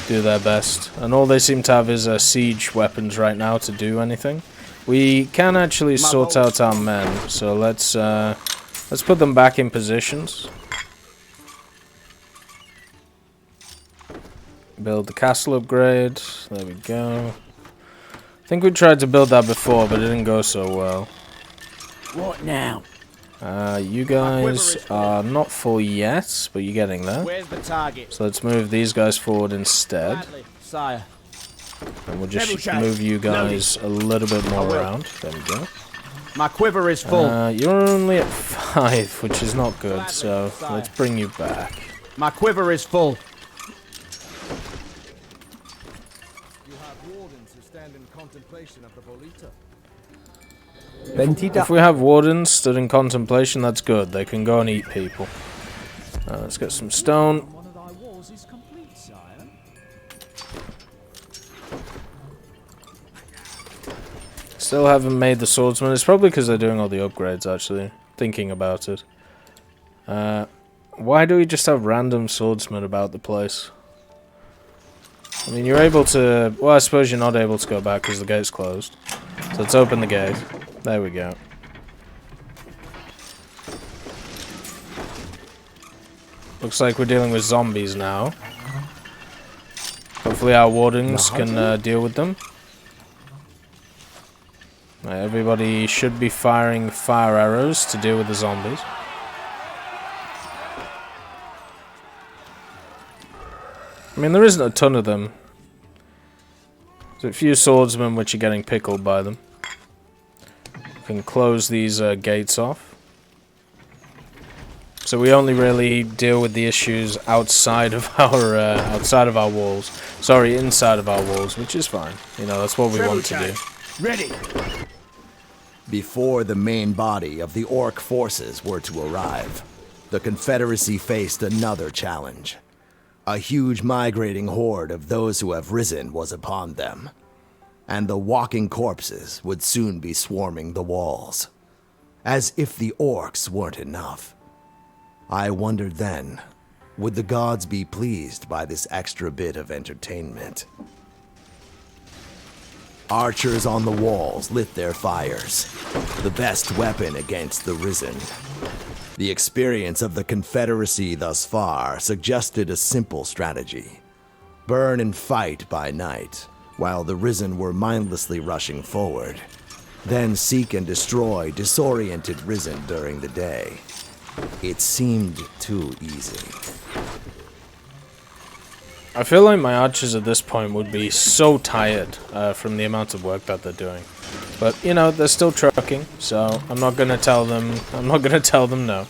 do their best, and all they seem to have is siege weapons right now to do anything. We can actually sort out our men, so let's put them back in positions. Build the castle upgrade. There we go. I think we tried to build that before, but it didn't go so well. What now? You guys are not full yet, but you're getting there. Where's the target? So let's move these guys forward instead. Gladly, sire. And we'll just move you guys a little bit more around. There we go. My quiver is full. You're only at 5, which is not good, so let's bring you back. My quiver is full. You have wardens who stand in contemplation of the Bolita. If we have wardens stood in contemplation, that's good. They can go and eat people. Let's get some stone. One of thy walls is complete, sire. Still haven't made the swordsman. It's probably because they're doing all the upgrades, actually. Thinking about it. Why do we just have random swordsmen about the place? I mean, you're able to... Well, I suppose you're not able to go back because the gate's closed. So let's open the gate. There we go. Looks like we're dealing with zombies now. Hopefully our wardens can deal with them. Everybody should be firing fire arrows to deal with the zombies. I mean, there isn't a ton of them. There's a few swordsmen which are getting pickled by them. We can close these gates off. So we only really deal with the issues outside of our walls. Sorry, inside of our walls, which is fine. You know, that's what we want to do. Ready. Before the main body of the Orc forces were to arrive, the Confederacy faced another challenge. A huge migrating horde of those who have risen was upon them, and the walking corpses would soon be swarming the walls. As if the Orcs weren't enough. I wondered then, would the gods be pleased by this extra bit of entertainment? Archers on the walls lit their fires, the best weapon against the risen. The experience of the Confederacy thus far suggested a simple strategy. Burn and fight by night, while the risen were mindlessly rushing forward. Then seek and destroy disoriented risen during the day. It seemed too easy. I feel like my archers at this point would be so tired from the amount of work that they're doing. But, you know, they're still trucking, so I'm not gonna tell them no.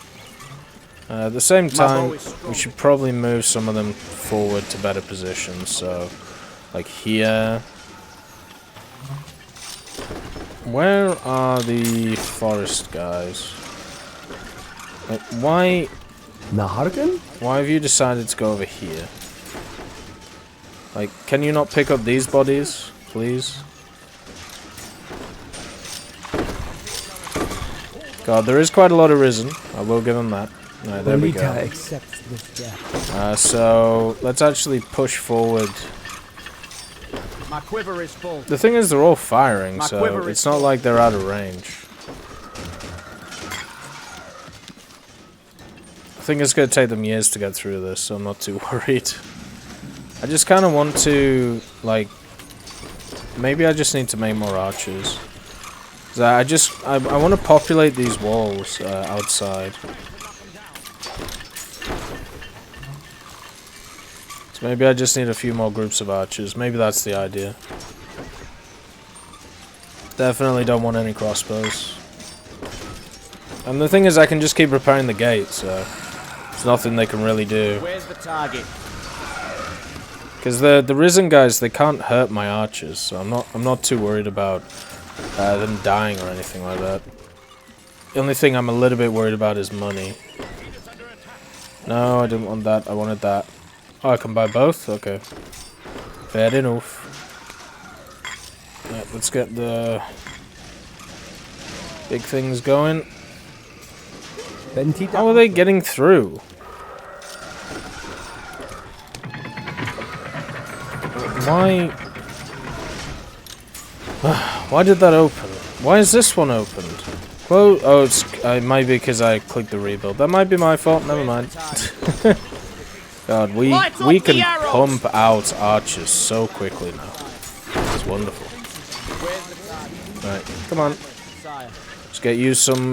At the same time, we should probably move some of them forward to better positions, so like here. Where are the forest guys? Like, why have you decided to go over here? Like, can you not pick up these bodies, please? God, there is quite a lot of risen. I will give them that. Alright, there we go. So, let's actually push forward. My quiver is full. The thing is, they're all firing, so it's not like they're out of range. I think it's going to take them years to get through this, so I'm not too worried. I just kind of want to, like, maybe I just need to make more archers. I want to populate these walls outside. So maybe I just need a few more groups of archers. Maybe that's the idea. Definitely don't want any crossbows. And the thing is, I can just keep repairing the gate, so there's nothing they can really do. Where's the target? Because the risen guys, they can't hurt my archers, so I'm not too worried about them dying or anything like that. The only thing I'm a little bit worried about is money. No, I didn't want that. I wanted that. Oh, I can buy both? Okay. Fair enough. Right, let's get the big things going. How are they getting through? Why? Why did that open? Why is this one opened? Well, oh, it might be because I clicked the rebuild. That might be my fault. Never mind. God, we can pump out archers so quickly now. It's wonderful. Right, come on. Let's get you some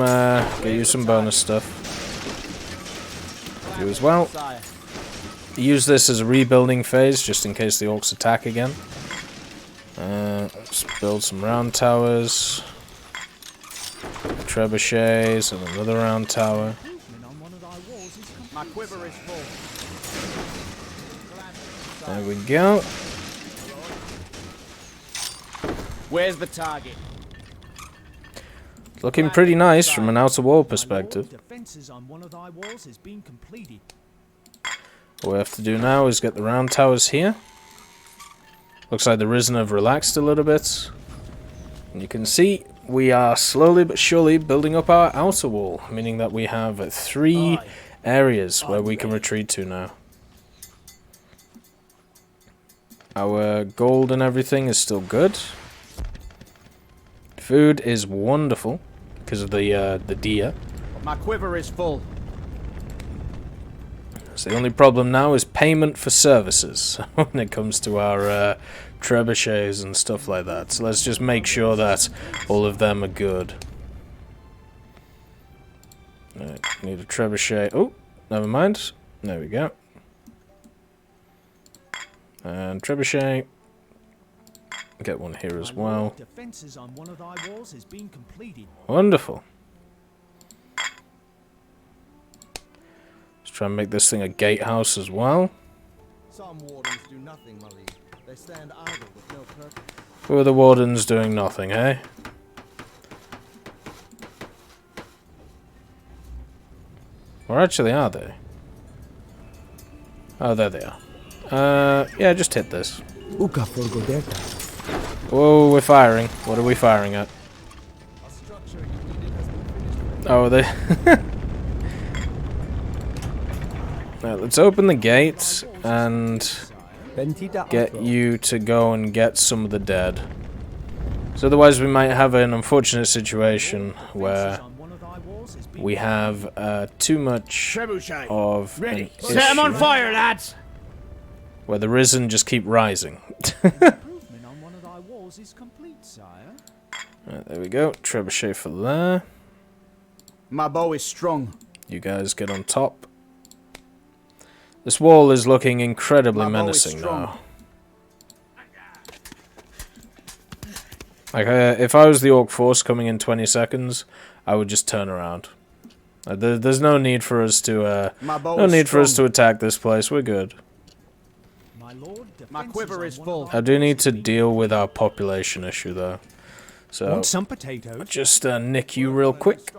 bonus stuff. You as well. Use this as a rebuilding phase, just in case the orcs attack again. Let's build some round towers. Trebuchets and another round tower. My quiver is full. There we go. Where's the target? Looking pretty nice from an outer wall perspective. Defenses on one of thy walls has been completed. What we have to do now is get the round towers here. Looks like the risen have relaxed a little bit. And you can see we are slowly but surely building up our outer wall, meaning that we have 3 areas where we can retreat to now. Our gold and everything is still good. Food is wonderful because of the deer. My quiver is full. So the only problem now is payment for services when it comes to our trebuchets and stuff like that. So let's just make sure that all of them are good. Right, need a trebuchet. Oh, never mind. There we go. And trebuchet. Get one here as well. Defenses on one of thy walls has been completed. Wonderful. Let's try and make this thing a gatehouse as well. Some wardens do nothing, my liege. They stand idle with no purpose. Who are the wardens doing nothing, eh? Or actually, are they? Oh, there they are. Yeah, just hit this. Whoa, we're firing. What are we firing at? Oh, they... Right, let's open the gate and get you to go and get some of the dead. So otherwise we might have an unfortunate situation where we have too much of an issue. Set them on fire, lads! Where the risen just keep rising. Improvement on one of thy walls is complete, sire. Right, there we go. Trebuchet for there. My bow is strong. You guys get on top. This wall is looking incredibly menacing now. Like, if I was the Orc force coming in 20 seconds, I would just turn around. There's no need for us to attack this place. We're good. My lord, My quiver is full. I do need to deal with our population issue though. So want some potatoes? just nick you real quick.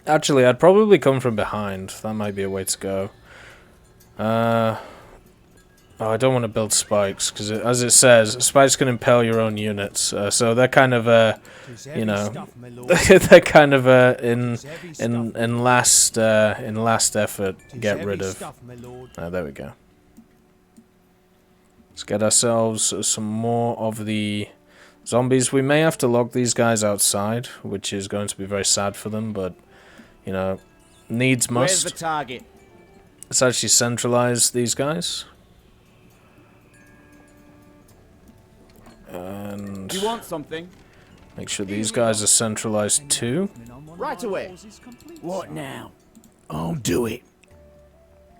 Actually, I'd probably come from behind. That might be a way to go. Oh, I don't want to build spikes because, as it says, spikes can impale your own units. So they're kind of, you know, they're kind of in last effort get rid of. There we go. Let's get ourselves some more of the zombies. We may have to lock these guys outside, which is going to be very sad for them, but you know, needs must. Where's the target? Let's actually centralize these guys. And You want something? make sure these guys are centralized too. Right away. What now? I'll do it.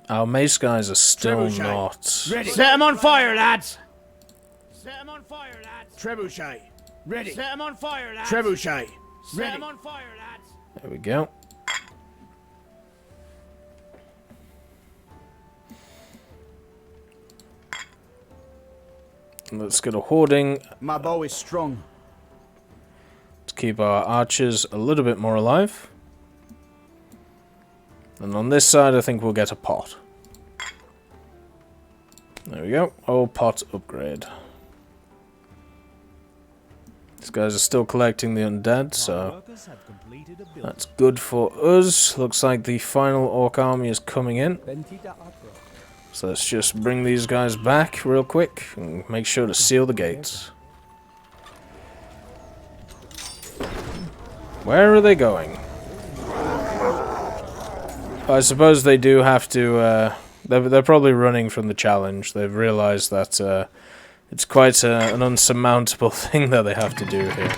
Our mace guys are still Trebuchet. not. Ready. Set them on fire, lads! Set them on fire, lads! Trebuchet. Ready. Set them on fire, lads! Trebuchet. Set them on fire, lads! There we go. Let's get a hoarding My bow is strong. to keep our archers a little bit more alive. And on this side, I think we'll get a pot. There we go. Oh, pot upgrade. These guys are still collecting the undead, so that's good for us. Looks like the final orc army is coming in. So let's just bring these guys back real quick and make sure to seal the gates. Where are they going? I suppose they do have to, they're probably running from the challenge. They've realized that it's quite an unsurmountable thing that they have to do here.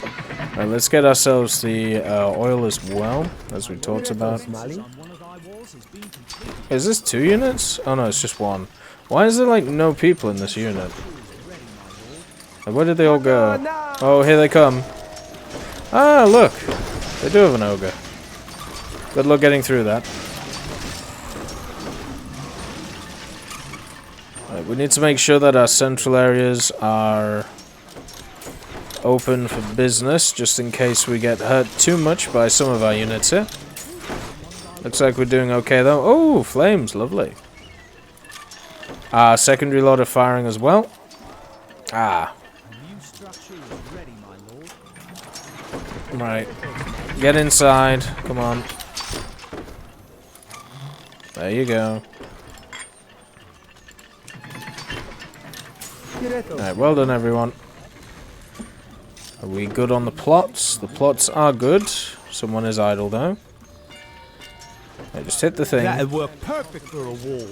Right, let's get ourselves the oil as well, as we talked about. Is this 2 units? Oh no, it's just 1. Why is there like no people in this unit? Like, where did they all go? Oh, here they come. Ah, look! They do have an ogre. Good luck getting through that. Right, we need to make sure that our central areas are open for business, just in case we get hurt too much by some of our units here. Looks like we're doing okay though. Oh, flames, lovely. Secondary lot are firing as well. Right. Get inside. Come on. There you go. Alright, well done everyone. Are we good on the plots? The plots are good. Someone is idle though. I just hit the thing. That'd work perfect for a wall.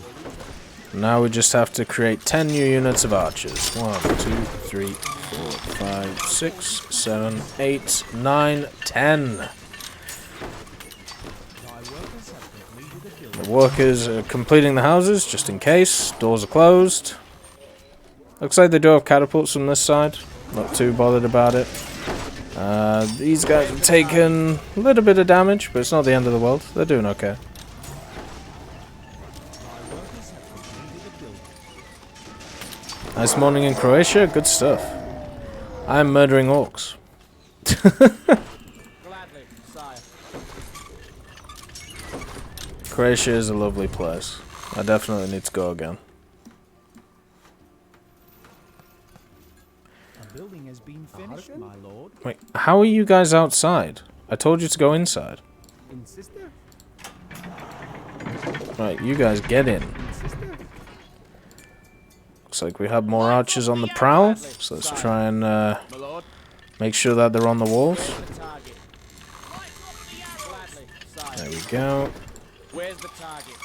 Now we just have to create 10 new units of archers. 1, 2, 3, 4, 5, 6, 7, 8, 9, 10. The workers are completing the houses, just in case. Doors are closed. Looks like they do have catapults from this side. Not too bothered about it. These guys have taken a little bit of damage, but it's not the end of the world. They're doing okay. Nice morning in Croatia. Good stuff. I'm murdering orcs. Croatia is a lovely place. I definitely need to go again. The building has been finished, my lord. Wait, how are you guys outside? I told you to go inside. Insister? Right, you guys get in. Insister? Looks like we have more archers on the prowl, so let's try and make sure that they're on the walls. There we go. Where's the target?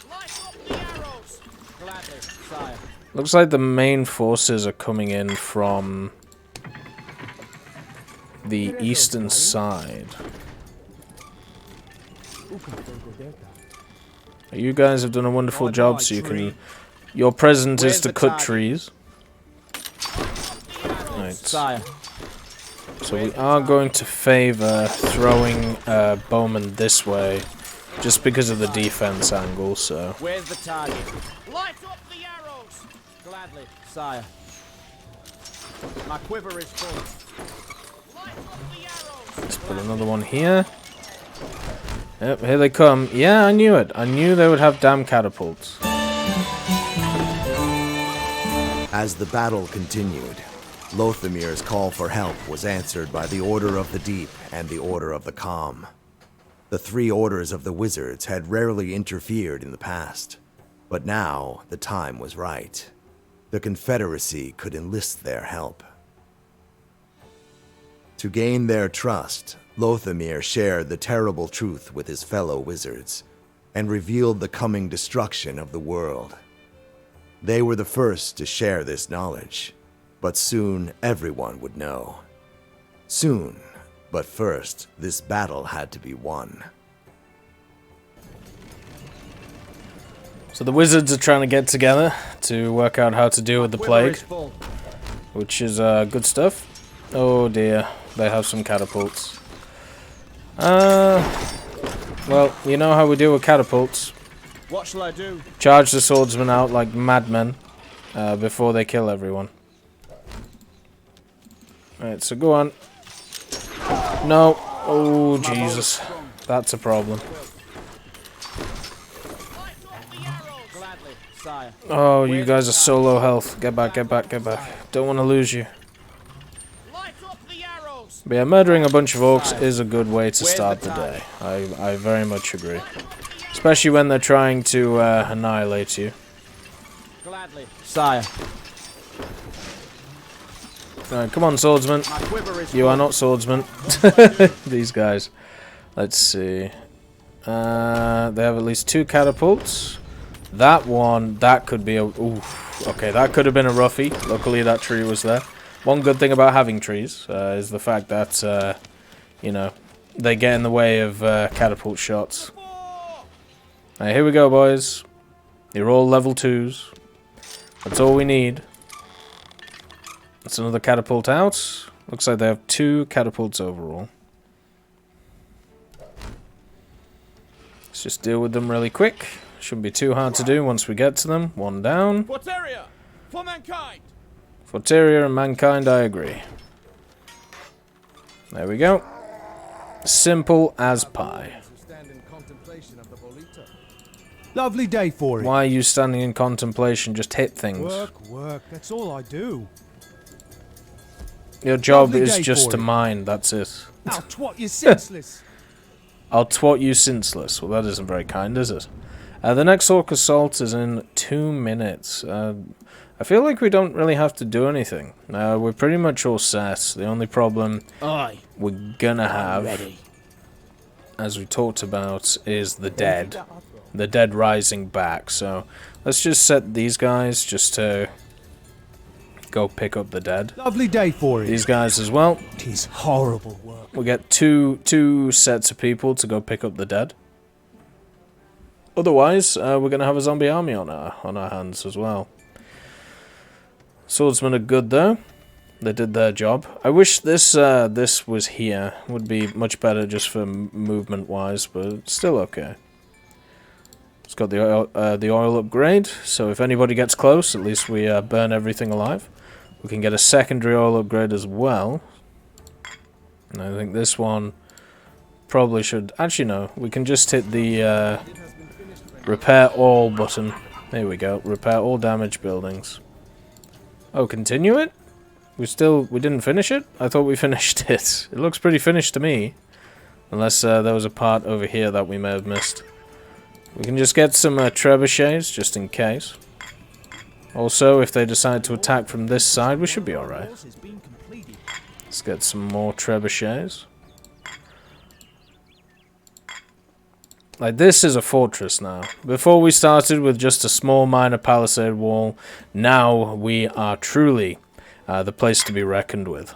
Light up the arrows! Gladly, sire. Looks like the main forces are coming in from the eastern side. You guys have done a wonderful job, so you can... Your present is to cut trees. Right. Sire. So we are going to favour throwing bowmen this way, just because of the defense angle, so... Where's the target? Light up the arrows! Gladly, sire. My quiver is full. Light up the arrows! Let's put another one here. Yep, here they come. Yeah, I knew it. I knew they would have damn catapults. As the battle continued, Lothamir's call for help was answered by the Order of the Deep and the Order of the Calm. The three orders of the wizards had rarely interfered in the past, but now the time was right. The Confederacy could enlist their help. To gain their trust, Lothamir shared the terrible truth with his fellow wizards and revealed the coming destruction of the world. They were the first to share this knowledge, but soon everyone would know. Soon. But first, this battle had to be won. So the wizards are trying to get together to work out how to deal with the plague, which is good stuff. Oh dear, they have some catapults. Well, you know how we deal with catapults. What shall I do? Charge the swordsmen out like madmen before they kill everyone. Alright, so go on. No. Oh, Jesus. That's a problem. Oh, you guys are so low health. Get back, get back, get back. Don't want to lose you. But yeah, murdering a bunch of orcs is a good way to start the day. I very much agree. Especially when they're trying to annihilate you. Gladly, sire. Alright, come on, swordsman. You are not swordsmen. These guys. Let's see. They have at least 2 catapults. That one, that could be a... Oof. Okay, that could have been a roughie. Luckily, that tree was there. One good thing about having trees is the fact that, you know, they get in the way of catapult shots. Alright, here we go, boys. You're all level 2s. That's all we need. That's another catapult out. Looks like they have 2 catapults overall. Let's just deal with them really quick. Shouldn't be too hard to do once we get to them. 1 down. Forteria, for mankind. Forteria and mankind, I agree. There we go. Simple as pie. Lovely day for it. Why are you standing in contemplation? Just hit things. Work, that's all I do. Your job Lovely is day just for to it. mine, that's it. I'll twat you senseless. I'll twat you senseless. Well, that isn't very kind, is it? The next orc assault is in 2 minutes. I feel like we don't really have to do anything. We're pretty much all set. The only problem Aye. we're gonna have, Ready. as we talked about, is the dead. The dead rising back. So let's just set these guys just to go pick up the dead. Lovely day for it. These guys as well. Tis horrible work. We get two sets of people to go pick up the dead. Otherwise, we're gonna have a zombie army on our hands as well. Swordsmen are good though. They did their job. I wish this was here. Would be much better just for movement wise, but it's still okay. It's got the oil upgrade, so if anybody gets close, at least we burn everything alive. We can get a secondary oil upgrade as well. And I think this one probably should... Actually, no. We can just hit the repair all button. There we go. Repair all damaged buildings. Oh, continue it? We didn't finish it? I thought we finished it. It looks pretty finished to me. Unless there was a part over here that we may have missed. We can just get some trebuchets, just in case. Also, if they decide to attack from this side, we should be alright. Let's get some more trebuchets. Like, this is a fortress now. Before we started with just a small minor palisade wall, now we are truly the place to be reckoned with.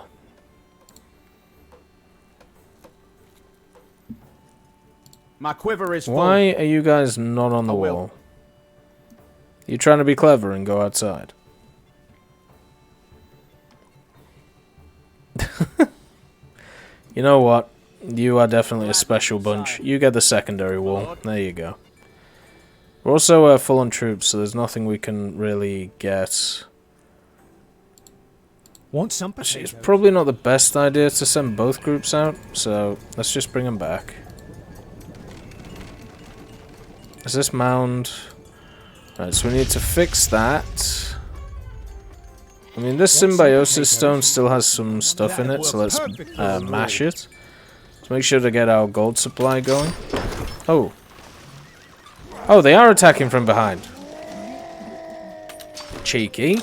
My quiver is full. Why are you guys not on the wall? You trying to be clever and go outside? You know what? You are definitely a special bunch. You get the secondary wall. There you go. We're also full on troops, so there's nothing we can really get. Want some Actually, it's potatoes? probably not the best idea to send both groups out, so let's just bring them back. Is this mound? Right, so we need to fix that. I mean, this symbiosis stone still has some stuff in it, so let's mash it. Let's make sure to get our gold supply going. Oh. Oh, they are attacking from behind. Cheeky.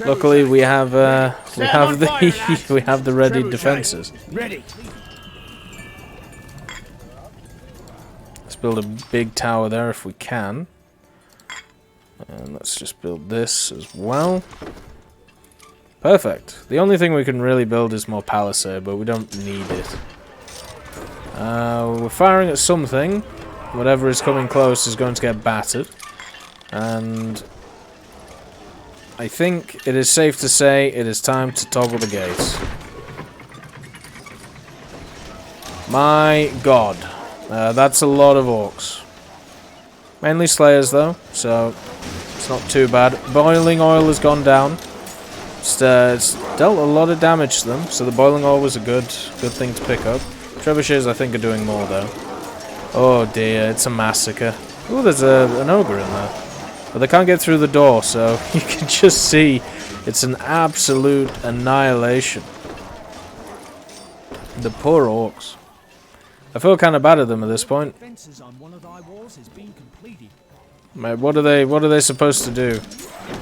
Luckily, we have the we have the ready defenses. Ready. Let's build a big tower there if we can. And let's just build this as well. Perfect. The only thing we can really build is more palisade, but we don't need it. We're firing at something. Whatever is coming close is going to get battered. And I think it is safe to say it is time to toggle the gates. My god. That's a lot of orcs. Mainly slayers though, so it's not too bad. Boiling oil has gone down. It's dealt a lot of damage to them, so the boiling oil was a good thing to pick up. Trebuchets I think are doing more though. Oh dear, it's a massacre. Oh, there's an ogre in there. But they can't get through the door, so you can just see it's an absolute annihilation. The poor orcs. I feel kind of bad at them at this point. Fences on one of thy walls has been completed. Mate, what are they supposed to do?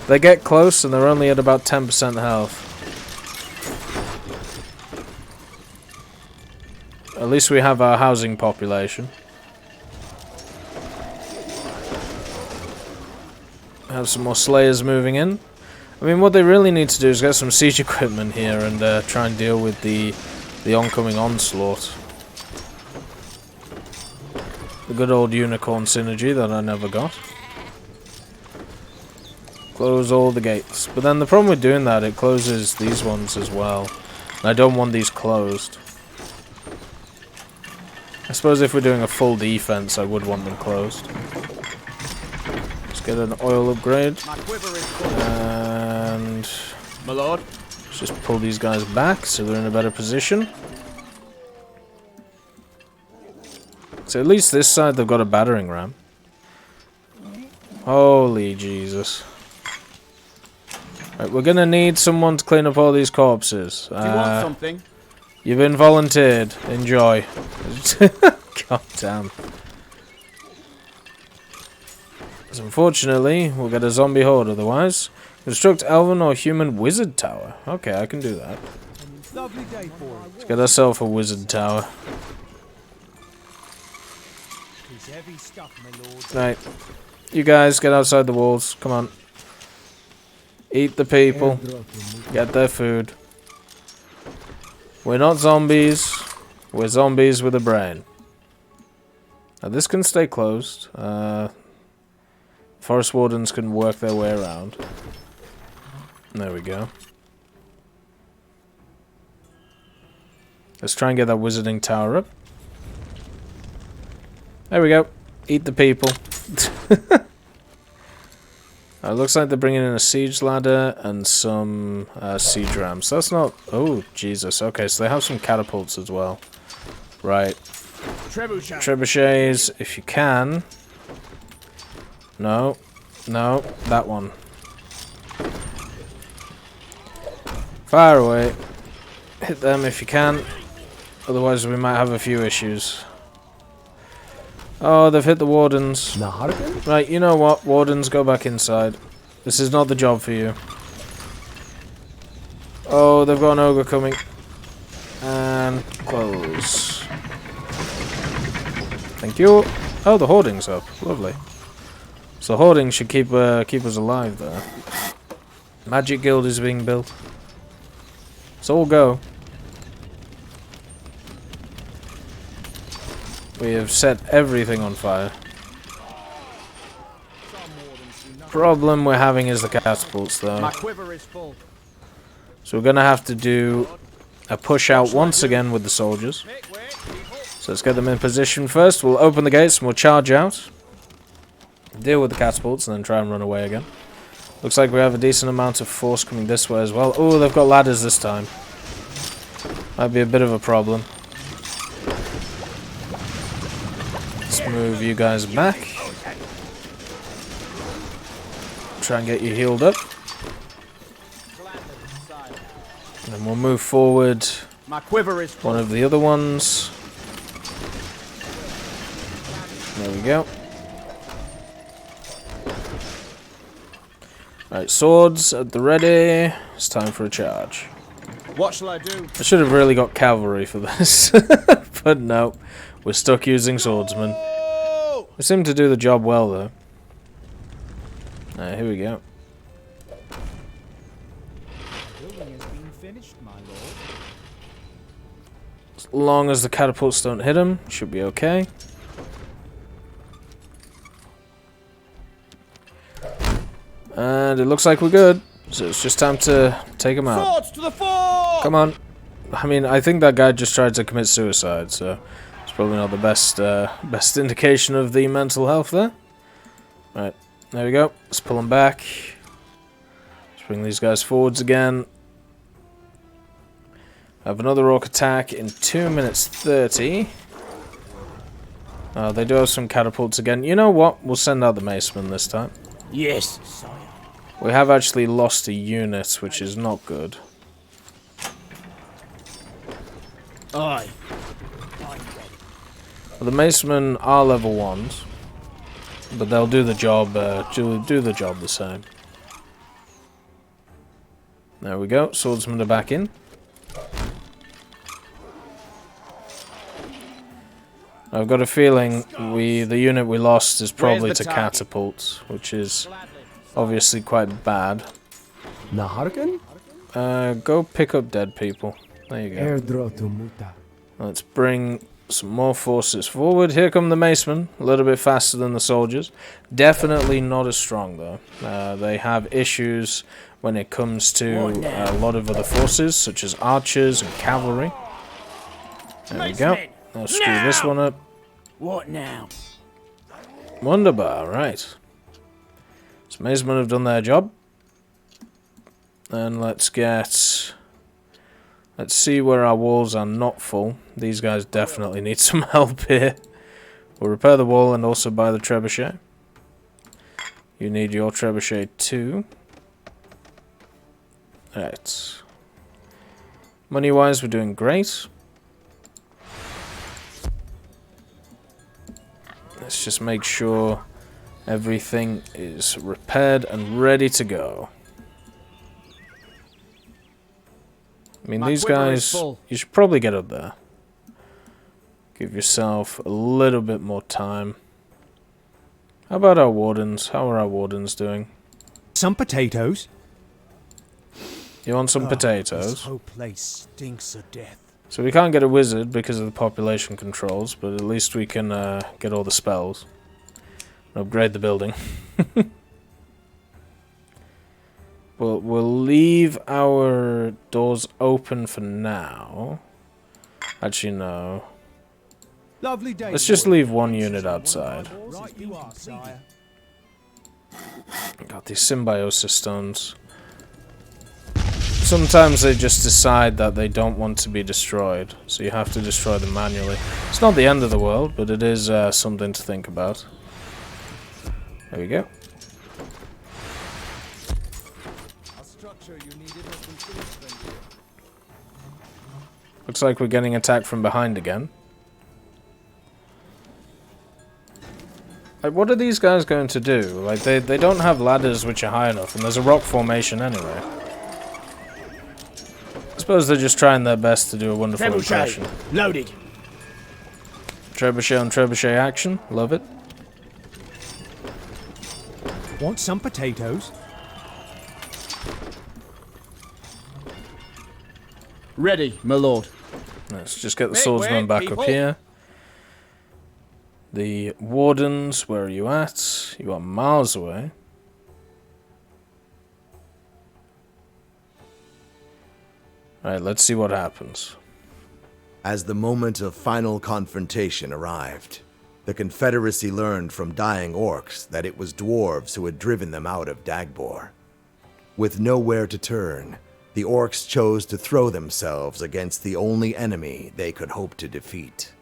They get close and they're only at about 10% health. At least we have our housing population. Have some more slayers moving in. I mean, what they really need to do is get some siege equipment here and try and deal with the oncoming onslaught. The good old unicorn synergy that I never got. Close all the gates. But then the problem with doing that, it closes these ones as well. And I don't want these closed. I suppose if we're doing a full defense, I would want them closed. Let's get an oil upgrade. My quiver is full. And My lord. let's just pull these guys back so they're in a better position. So at least this side they've got a battering ram. Holy Jesus. Right, we're gonna need someone to clean up all these corpses. Do you want something? You've been volunteered. Enjoy. God damn. Because unfortunately, we'll get a zombie horde otherwise. Construct elven or human wizard tower. Okay, I can do that. Lovely day for it. Let's get ourselves a wizard tower. It's heavy stuff, my lord. Right. You guys, get outside the walls. Come on. Eat the people. Get their food. We're not zombies. We're zombies with a brain. Now this can stay closed. Forest wardens can work their way around. There we go. Let's try and get that wizarding tower up. There we go. Eat the people. It looks like they're bringing in a siege ladder and some siege rams. That's not... Oh, Jesus. Okay, so they have some catapults as well. Right. Trebuchets, if you can. No. No. That one. Fire away. Hit them if you can. Otherwise we might have a few issues. Oh, they've hit the wardens. Right, you know what? Wardens, go back inside. This is not the job for you. Oh, they've got an ogre coming. And close. Thank you. Oh, the hoarding's up. Lovely. So hoarding should keep us alive there. Magic guild is being built. So we'll go. We have set everything on fire. Problem we're having is the catapults, though. My quiver is full. So we're gonna have to do a push out once again with the soldiers. So let's get them in position first. We'll open the gates and we'll charge out. Deal with the catapults and then try and run away again. Looks like we have a decent amount of force coming this way as well. Oh, they've got ladders this time. Might be a bit of a problem. Let's move you guys back. Try and get you healed up. And then we'll move forward. My quiver is full. One of the other ones. There we go. Right, swords at the ready. It's time for a charge. What shall I do? I should have really got cavalry for this. But no, we're stuck using swordsmen. We seem to do the job well, though. Alright, here we go. Building has been finished, my lord. As long as the catapults don't hit them, should be okay. And it looks like we're good. So it's just time to take them out. Swords to the fore! Come on. I mean, I think that guy just tried to commit suicide, so it's probably not the best indication of the mental health there. Right, there we go. Let's pull them back. Let's bring these guys forwards again. Have another orc attack in 2 minutes 30. They do have some catapults again. You know what? We'll send out the macemen this time. Yes, sire. We have actually lost a unit, which is not good. Aye. Well, the macemen are level 1s, but they'll do the job. Do the job the same. There we go. Swordsmen are back in. I've got a feeling the unit we lost is probably to catapults, which is obviously quite bad. Go pick up dead people. There you go. Let's bring some more forces forward. Here come the macemen, a little bit faster than the soldiers. Definitely not as strong, though. They have issues when it comes to a lot of other forces, such as archers and cavalry. There we go. I'll screw this one up. What now? Wunderbar, right. So macemen have done their job. And let's see where our walls are not full. These guys definitely need some help here. We'll repair the wall and also buy the trebuchet. You need your trebuchet too. Right. Money-wise, we're doing great. Let's just make sure Everything is repaired and ready to go. I mean, My these quiver is guys, full. you should probably get up there. Give yourself a little bit more time. How about our wardens? How are our wardens doing? Some potatoes. You want some This potatoes? whole place stinks of death. So we can't get a wizard because of the population controls, but at least we can get all the spells. And upgrade the building. We'll leave our doors open for now. Actually, no. Lovely day. Let's just leave one unit outside. Right you are, sire. Got these symbiosis stones. Sometimes they just decide that they don't want to be destroyed, so you have to destroy them manually. It's not the end of the world, but it is something to think about. There we go. A structure you needed has been finished, friend. Looks like we're getting attacked from behind again. Like, what are these guys going to do? Like, they don't have ladders which are high enough, and there's a rock formation anyway. I suppose they're just trying their best to do a wonderful impression. Loaded. Trebuchet on trebuchet action. Love it. Want some potatoes? Ready, my lord. Let's just get the Make swordsman way, back people. up here. The wardens, where are you at? You are miles away. Alright, let's see what happens. As the moment of final confrontation arrived, the Confederacy learned from dying orcs that it was dwarves who had driven them out of Dagbor. With nowhere to turn, the orcs chose to throw themselves against the only enemy they could hope to defeat.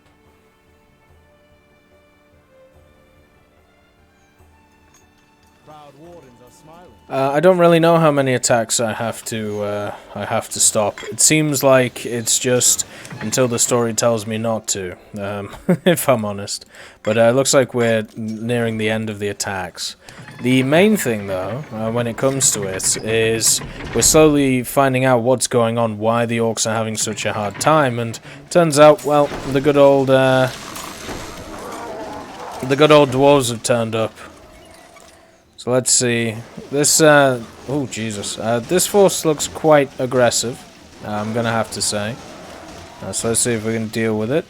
Proud wardens are smiling. I don't really know how many attacks I have to stop. It seems like it's just until the story tells me not to, if I'm honest. But it looks like we're nearing the end of the attacks. The main thing, though, when it comes to it, is we're slowly finding out what's going on, why the orcs are having such a hard time, and turns out, well, the good old dwarves have turned up. So let's see. This, oh Jesus, this force looks quite aggressive, I'm gonna have to say. So let's see if we can deal with it.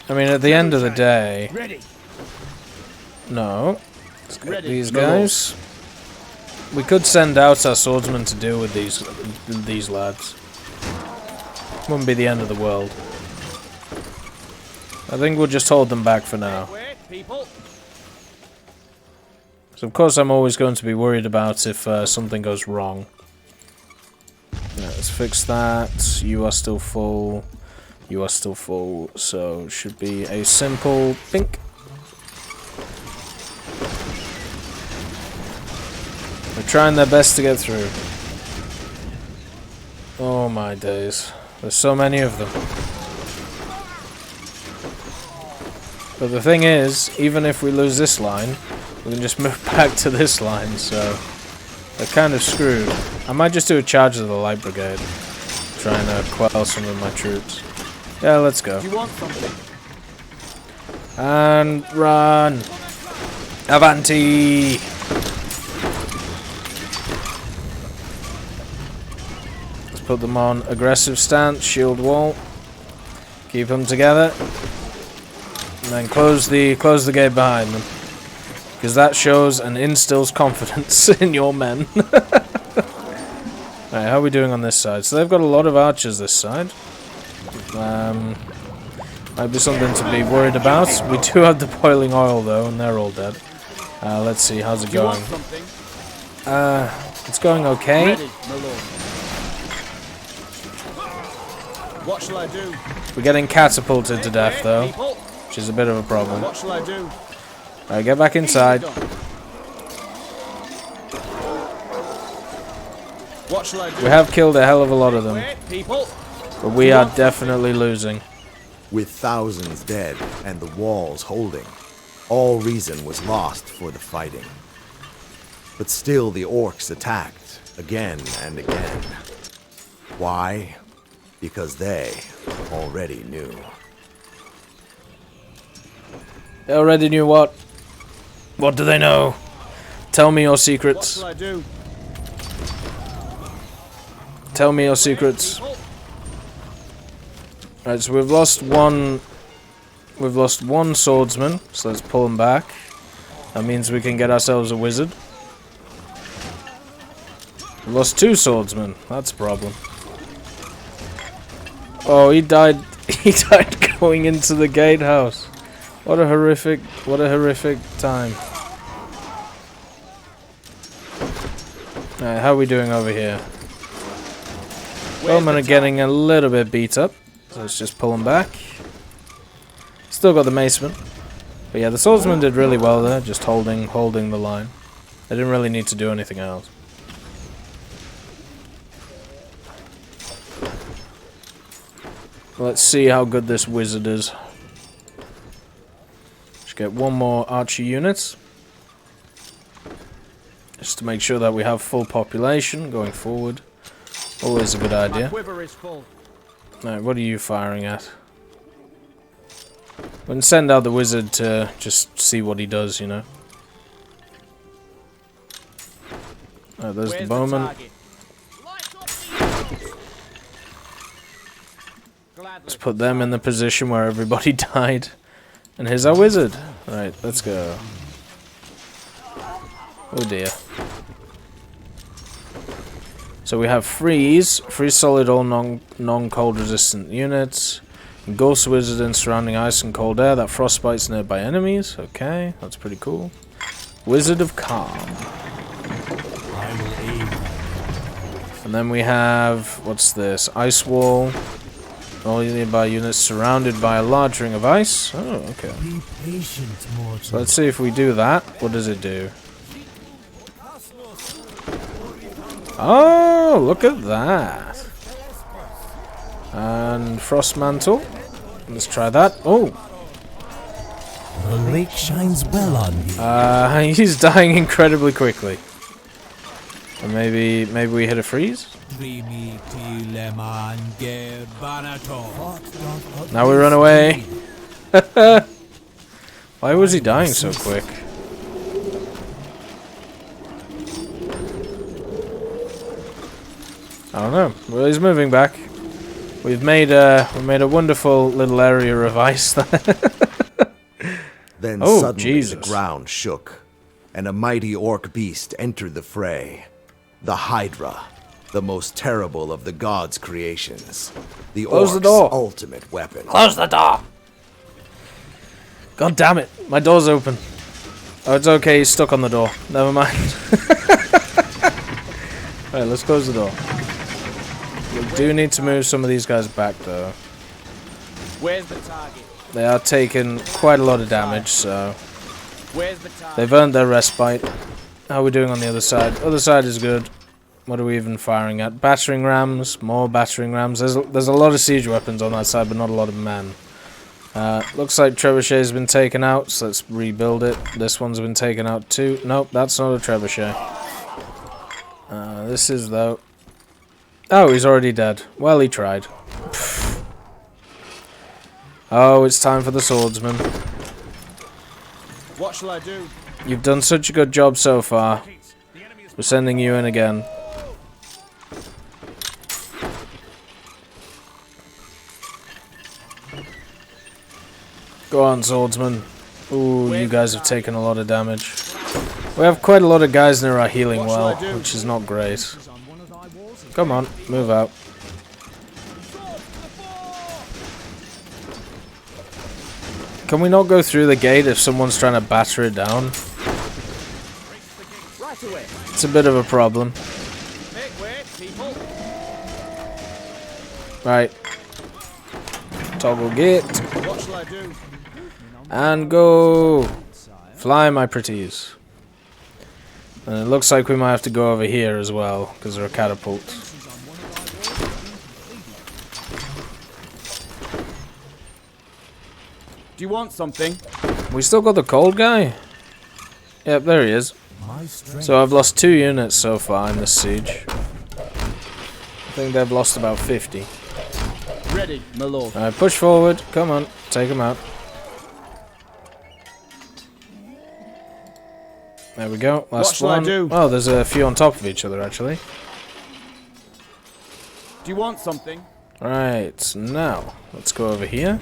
I mean, at the end of the day... Ready. No. Let's get Ready, these my lord. guys. We could send out our swordsmen to deal with these lads. Wouldn't be the end of the world. I think we'll just hold them back for now. Wait, people. So of course I'm always going to be worried about if something goes wrong. Yeah, let's fix that. You are still full. You are still full. So it should be a simple pink. They're trying their best to get through. Oh my days. There's so many of them. But the thing is, even if we lose this line, we can just move back to this line, so they're kind of screwed. I might just do a charge of the light brigade, trying to quell some of my troops. Yeah, let's go. You want something? And run! Avanti! Let's put them on aggressive stance, shield wall. Keep them together. And then close the gate behind them. Because that shows and instills confidence in your men. Alright, how are we doing on this side? So they've got a lot of archers this side. Might be something to be worried about. We do have the boiling oil though, and they're all dead. Let's see, how's it You want going? something? It's going okay. Ready, my lord. What shall I do? We're getting catapulted to death Wait, though, people. which is a bit of a problem. What shall I do? Alright, get back inside. What shall I do? We have killed a hell of a lot of them, Wait, people. but we are definitely losing. With thousands dead and the walls holding, All reason was lost for the fighting. But still the orcs attacked, again and again. Why? Because they already knew. They already knew what? What do they know? Tell me your secrets. What shall I do? Tell me your secrets. Right, so we've lost one. We've lost one swordsman, so let's pull him back. That means we can get ourselves a wizard. We've lost 2 swordsmen. That's a problem. Oh, he died. He died going into the gatehouse. What a horrific time. Alright, how are we doing over here? Bowmen are getting a little bit beat up, so let's just pull them back. Still got the maceman. But yeah, the swordsman did really well there, just holding the line. They didn't really need to do anything else. Let's see how good this wizard is. Just get one more archer unit. Just to make sure that we have full population going forward. Always a good idea. My quiver is full. Alright, what are you firing at? We can send out the wizard to just see what he does, you know. Alright, there's the bowman. Let's put them in the position where everybody died. And here's our wizard. Alright, let's go. Oh dear. So we have freeze solid all non-cold resistant units. Ghost wizard in surrounding ice and cold air that frostbites nearby enemies. Okay, that's pretty cool. Wizard of Calm. And then we have, what's this? Ice wall. All nearby units surrounded by a large ring of ice. Oh, okay. Be patient, mortal. So let's see if we do that. What does it do? Oh, look at that. And Frost Mantle. Let's try that. Oh. The lake shines well on you. He's dying incredibly quickly. Or maybe we hit a freeze? Now we run away. Why was he dying so quick? I don't know. Well, he's moving back. We've made a wonderful little area of ice there. Then Oh, suddenly Jesus. the ground shook, and a mighty orc beast entered the fray. The Hydra, the most terrible of the gods' creations. The Close the orc's door. ultimate weapon. Close the door! God damn it. My door's open. Oh, it's okay. He's stuck on the door. Never mind. Alright, let's close the door. We do need to move some of these guys back, though. Where's the target? They are taking quite a lot of damage, so Where's the target? they've earned their respite. How are we doing on the other side? Other side is good. What are we even firing at? Battering rams, more battering rams. There's a lot of siege weapons on that side, but not a lot of men. Looks like Trebuchet's been taken out, so let's rebuild it. This one's been taken out too. Nope, that's not a Trebuchet. This is, though. Oh, he's already dead. Well, he tried. Oh, it's time for the swordsman. What shall I do? You've done such a good job so far. We're sending you in again. Go on, swordsman. Ooh, you guys have taken a lot of damage. We have quite a lot of guys near our healing well, which is not great. Come on, move out. Can we not go through the gate if someone's trying to batter it down? Right away. It's a bit of a problem. Make way, people. Right. Toggle gate. What shall I do? And go. Fly, my pretties. And it looks like we might have to go over here as well, because there are catapults. Do you want something? We still got the cold guy? Yep, there he is. My strength. So I've lost 2 units so far in this siege. I think they've lost about 50. Ready, my lord. Alright, push forward. Come on, take them out. There we go. Last What shall I one. do? Oh, there's a few on top of each other, actually. Do you want something? Right, now, let's go over here.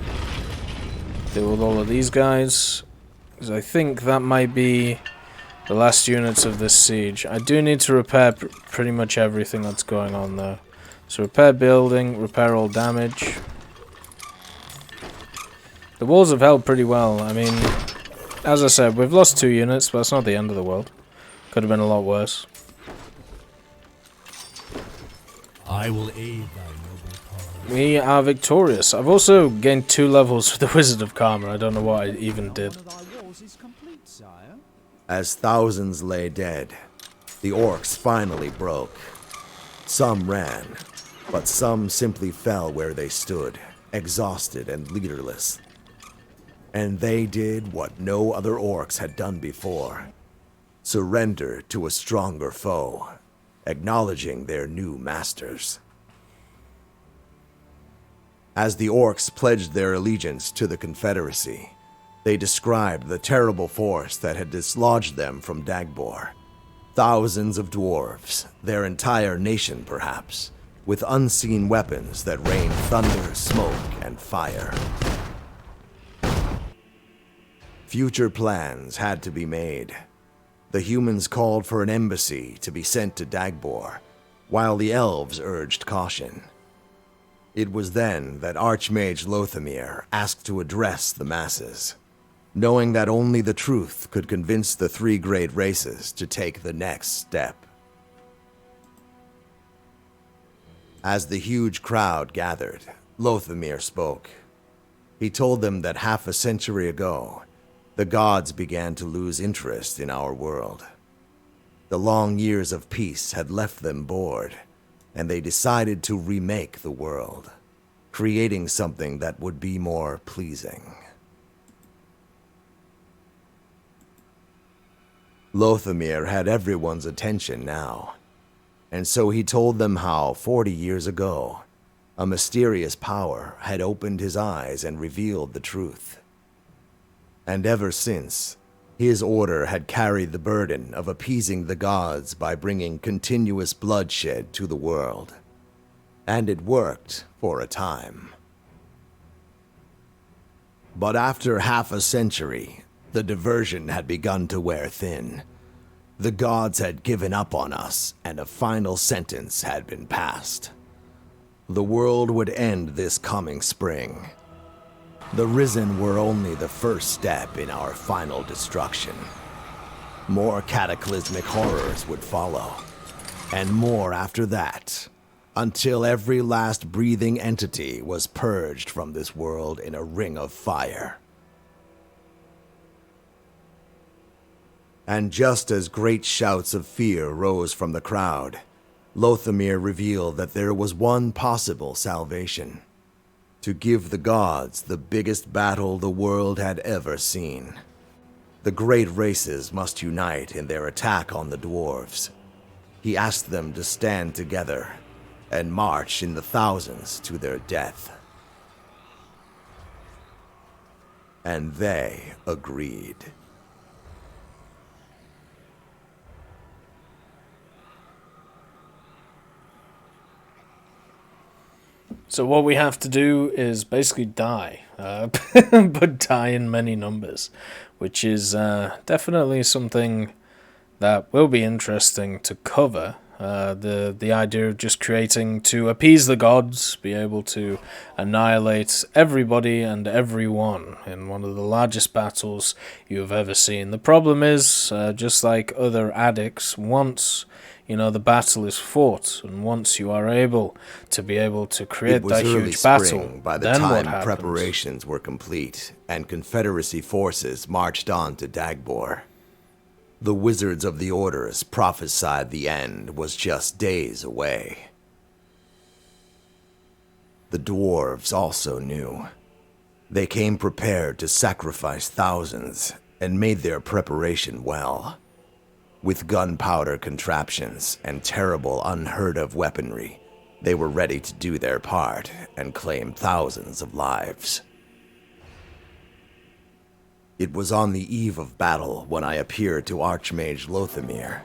Deal with all of these guys. Because I think that might be the last units of this siege. I do need to repair pretty much everything that's going on, though. So repair building, repair all damage. The walls have held pretty well. I mean, as I said, we've lost 2 units, but that's not the end of the world. Could have been a lot worse. I will aid thy noble cause. We are victorious. I've also gained 2 levels with the Wizard of Karma. I don't know what I even did. One of thy walls is complete, sire. As thousands lay dead, the orcs finally broke. Some ran, but some simply fell where they stood, exhausted and leaderless. And they did what no other orcs had done before: surrender to a stronger foe, acknowledging their new masters. As the orcs pledged their allegiance to the Confederacy, they described the terrible force that had dislodged them from Dagbor. Thousands of dwarves, their entire nation perhaps, with unseen weapons that rained thunder, smoke, and fire. Future plans had to be made. The humans called for an embassy to be sent to Dagbor, while the elves urged caution. It was then that Archmage Lothamir asked to address the masses, knowing that only the truth could convince the 3 great races to take the next step. As the huge crowd gathered, Lothamir spoke. He told them that half a century ago, the gods began to lose interest in our world. The long years of peace had left them bored, and they decided to remake the world, creating something that would be more pleasing. Lothamir had everyone's attention now, and so he told them how 40 years ago, a mysterious power had opened his eyes and revealed the truth. And ever since, his order had carried the burden of appeasing the gods by bringing continuous bloodshed to the world. And it worked for a time. But after half a century, the diversion had begun to wear thin. The gods had given up on us, and a final sentence had been passed. The world would end this coming spring. The Risen were only the first step in our final destruction. More cataclysmic horrors would follow, and more after that, until every last breathing entity was purged from this world in a ring of fire. And just as great shouts of fear rose from the crowd, Lothamir revealed that there was one possible salvation: to give the gods the biggest battle the world had ever seen. The great races must unite in their attack on the dwarves. He asked them to stand together and march in the thousands to their death. And they agreed. So what we have to do is basically die, but die in many numbers, which is definitely something that will be interesting to cover. The idea of just creating to appease the gods, be able to annihilate everybody and everyone in one of the largest battles you have ever seen. The problem is, just like other addicts, once the battle is fought, and once you are able to create that huge battle, by the then what time happens? preparations were complete and Confederacy forces marched on to Dagbor. The wizards of the orders prophesied the end was just days away. The dwarves also knew. They came prepared to sacrifice thousands and made their preparation well. With gunpowder contraptions and terrible unheard-of weaponry, they were ready to do their part and claim thousands of lives. It was on the eve of battle when I appeared to Archmage Lothamir.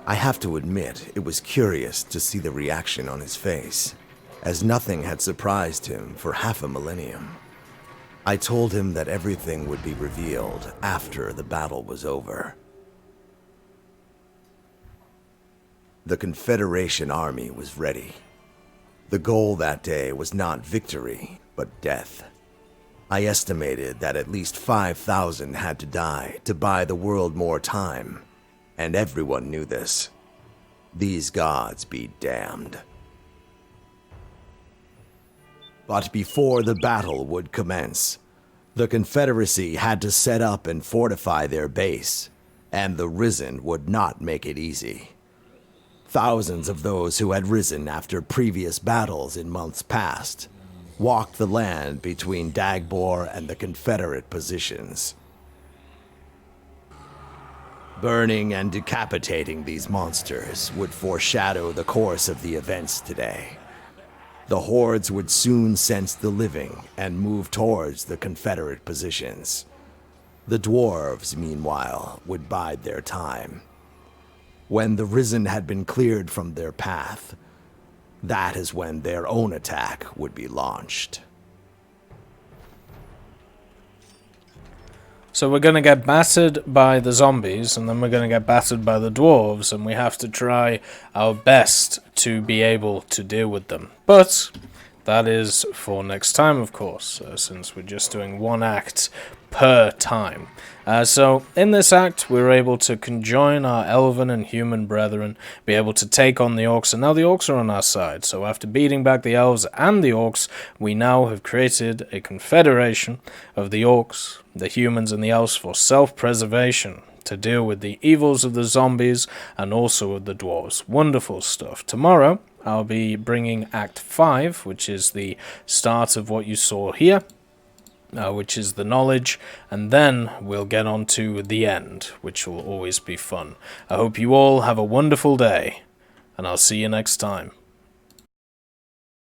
I have to admit, it was curious to see the reaction on his face, as nothing had surprised him for half a millennium. I told him that everything would be revealed after the battle was over. The Confederation army was ready. The goal that day was not victory, but death. I estimated that at least 5,000 had to die to buy the world more time, and everyone knew this. These gods be damned. But before the battle would commence, the Confederacy had to set up and fortify their base, and the Risen would not make it easy. Thousands of those who had risen after previous battles in months past walked the land between Dagbor and the Confederate positions. Burning and decapitating these monsters would foreshadow the course of the events today. The hordes would soon sense the living and move towards the Confederate positions. The dwarves, meanwhile, would bide their time. When the Risen had been cleared from their path, that is when their own attack would be launched. So we're going to get battered by the zombies, and then we're going to get battered by the dwarves, and we have to try our best to be able to deal with them. But that is for next time, of course, since we're just doing one act per time. So in this act, we're able to conjoin our elven and human brethren, be able to take on the orcs, and now the orcs are on our side. So after beating back the elves and the orcs, we now have created a confederation of the orcs, the humans, and the elves for self-preservation, to deal with the evils of the zombies and also with the dwarves. Wonderful stuff. Tomorrow, I'll be bringing Act 5, which is the start of what you saw here, which is the knowledge, and then we'll get on to the end, which will always be fun. I hope you all have a wonderful day, and I'll see you next time.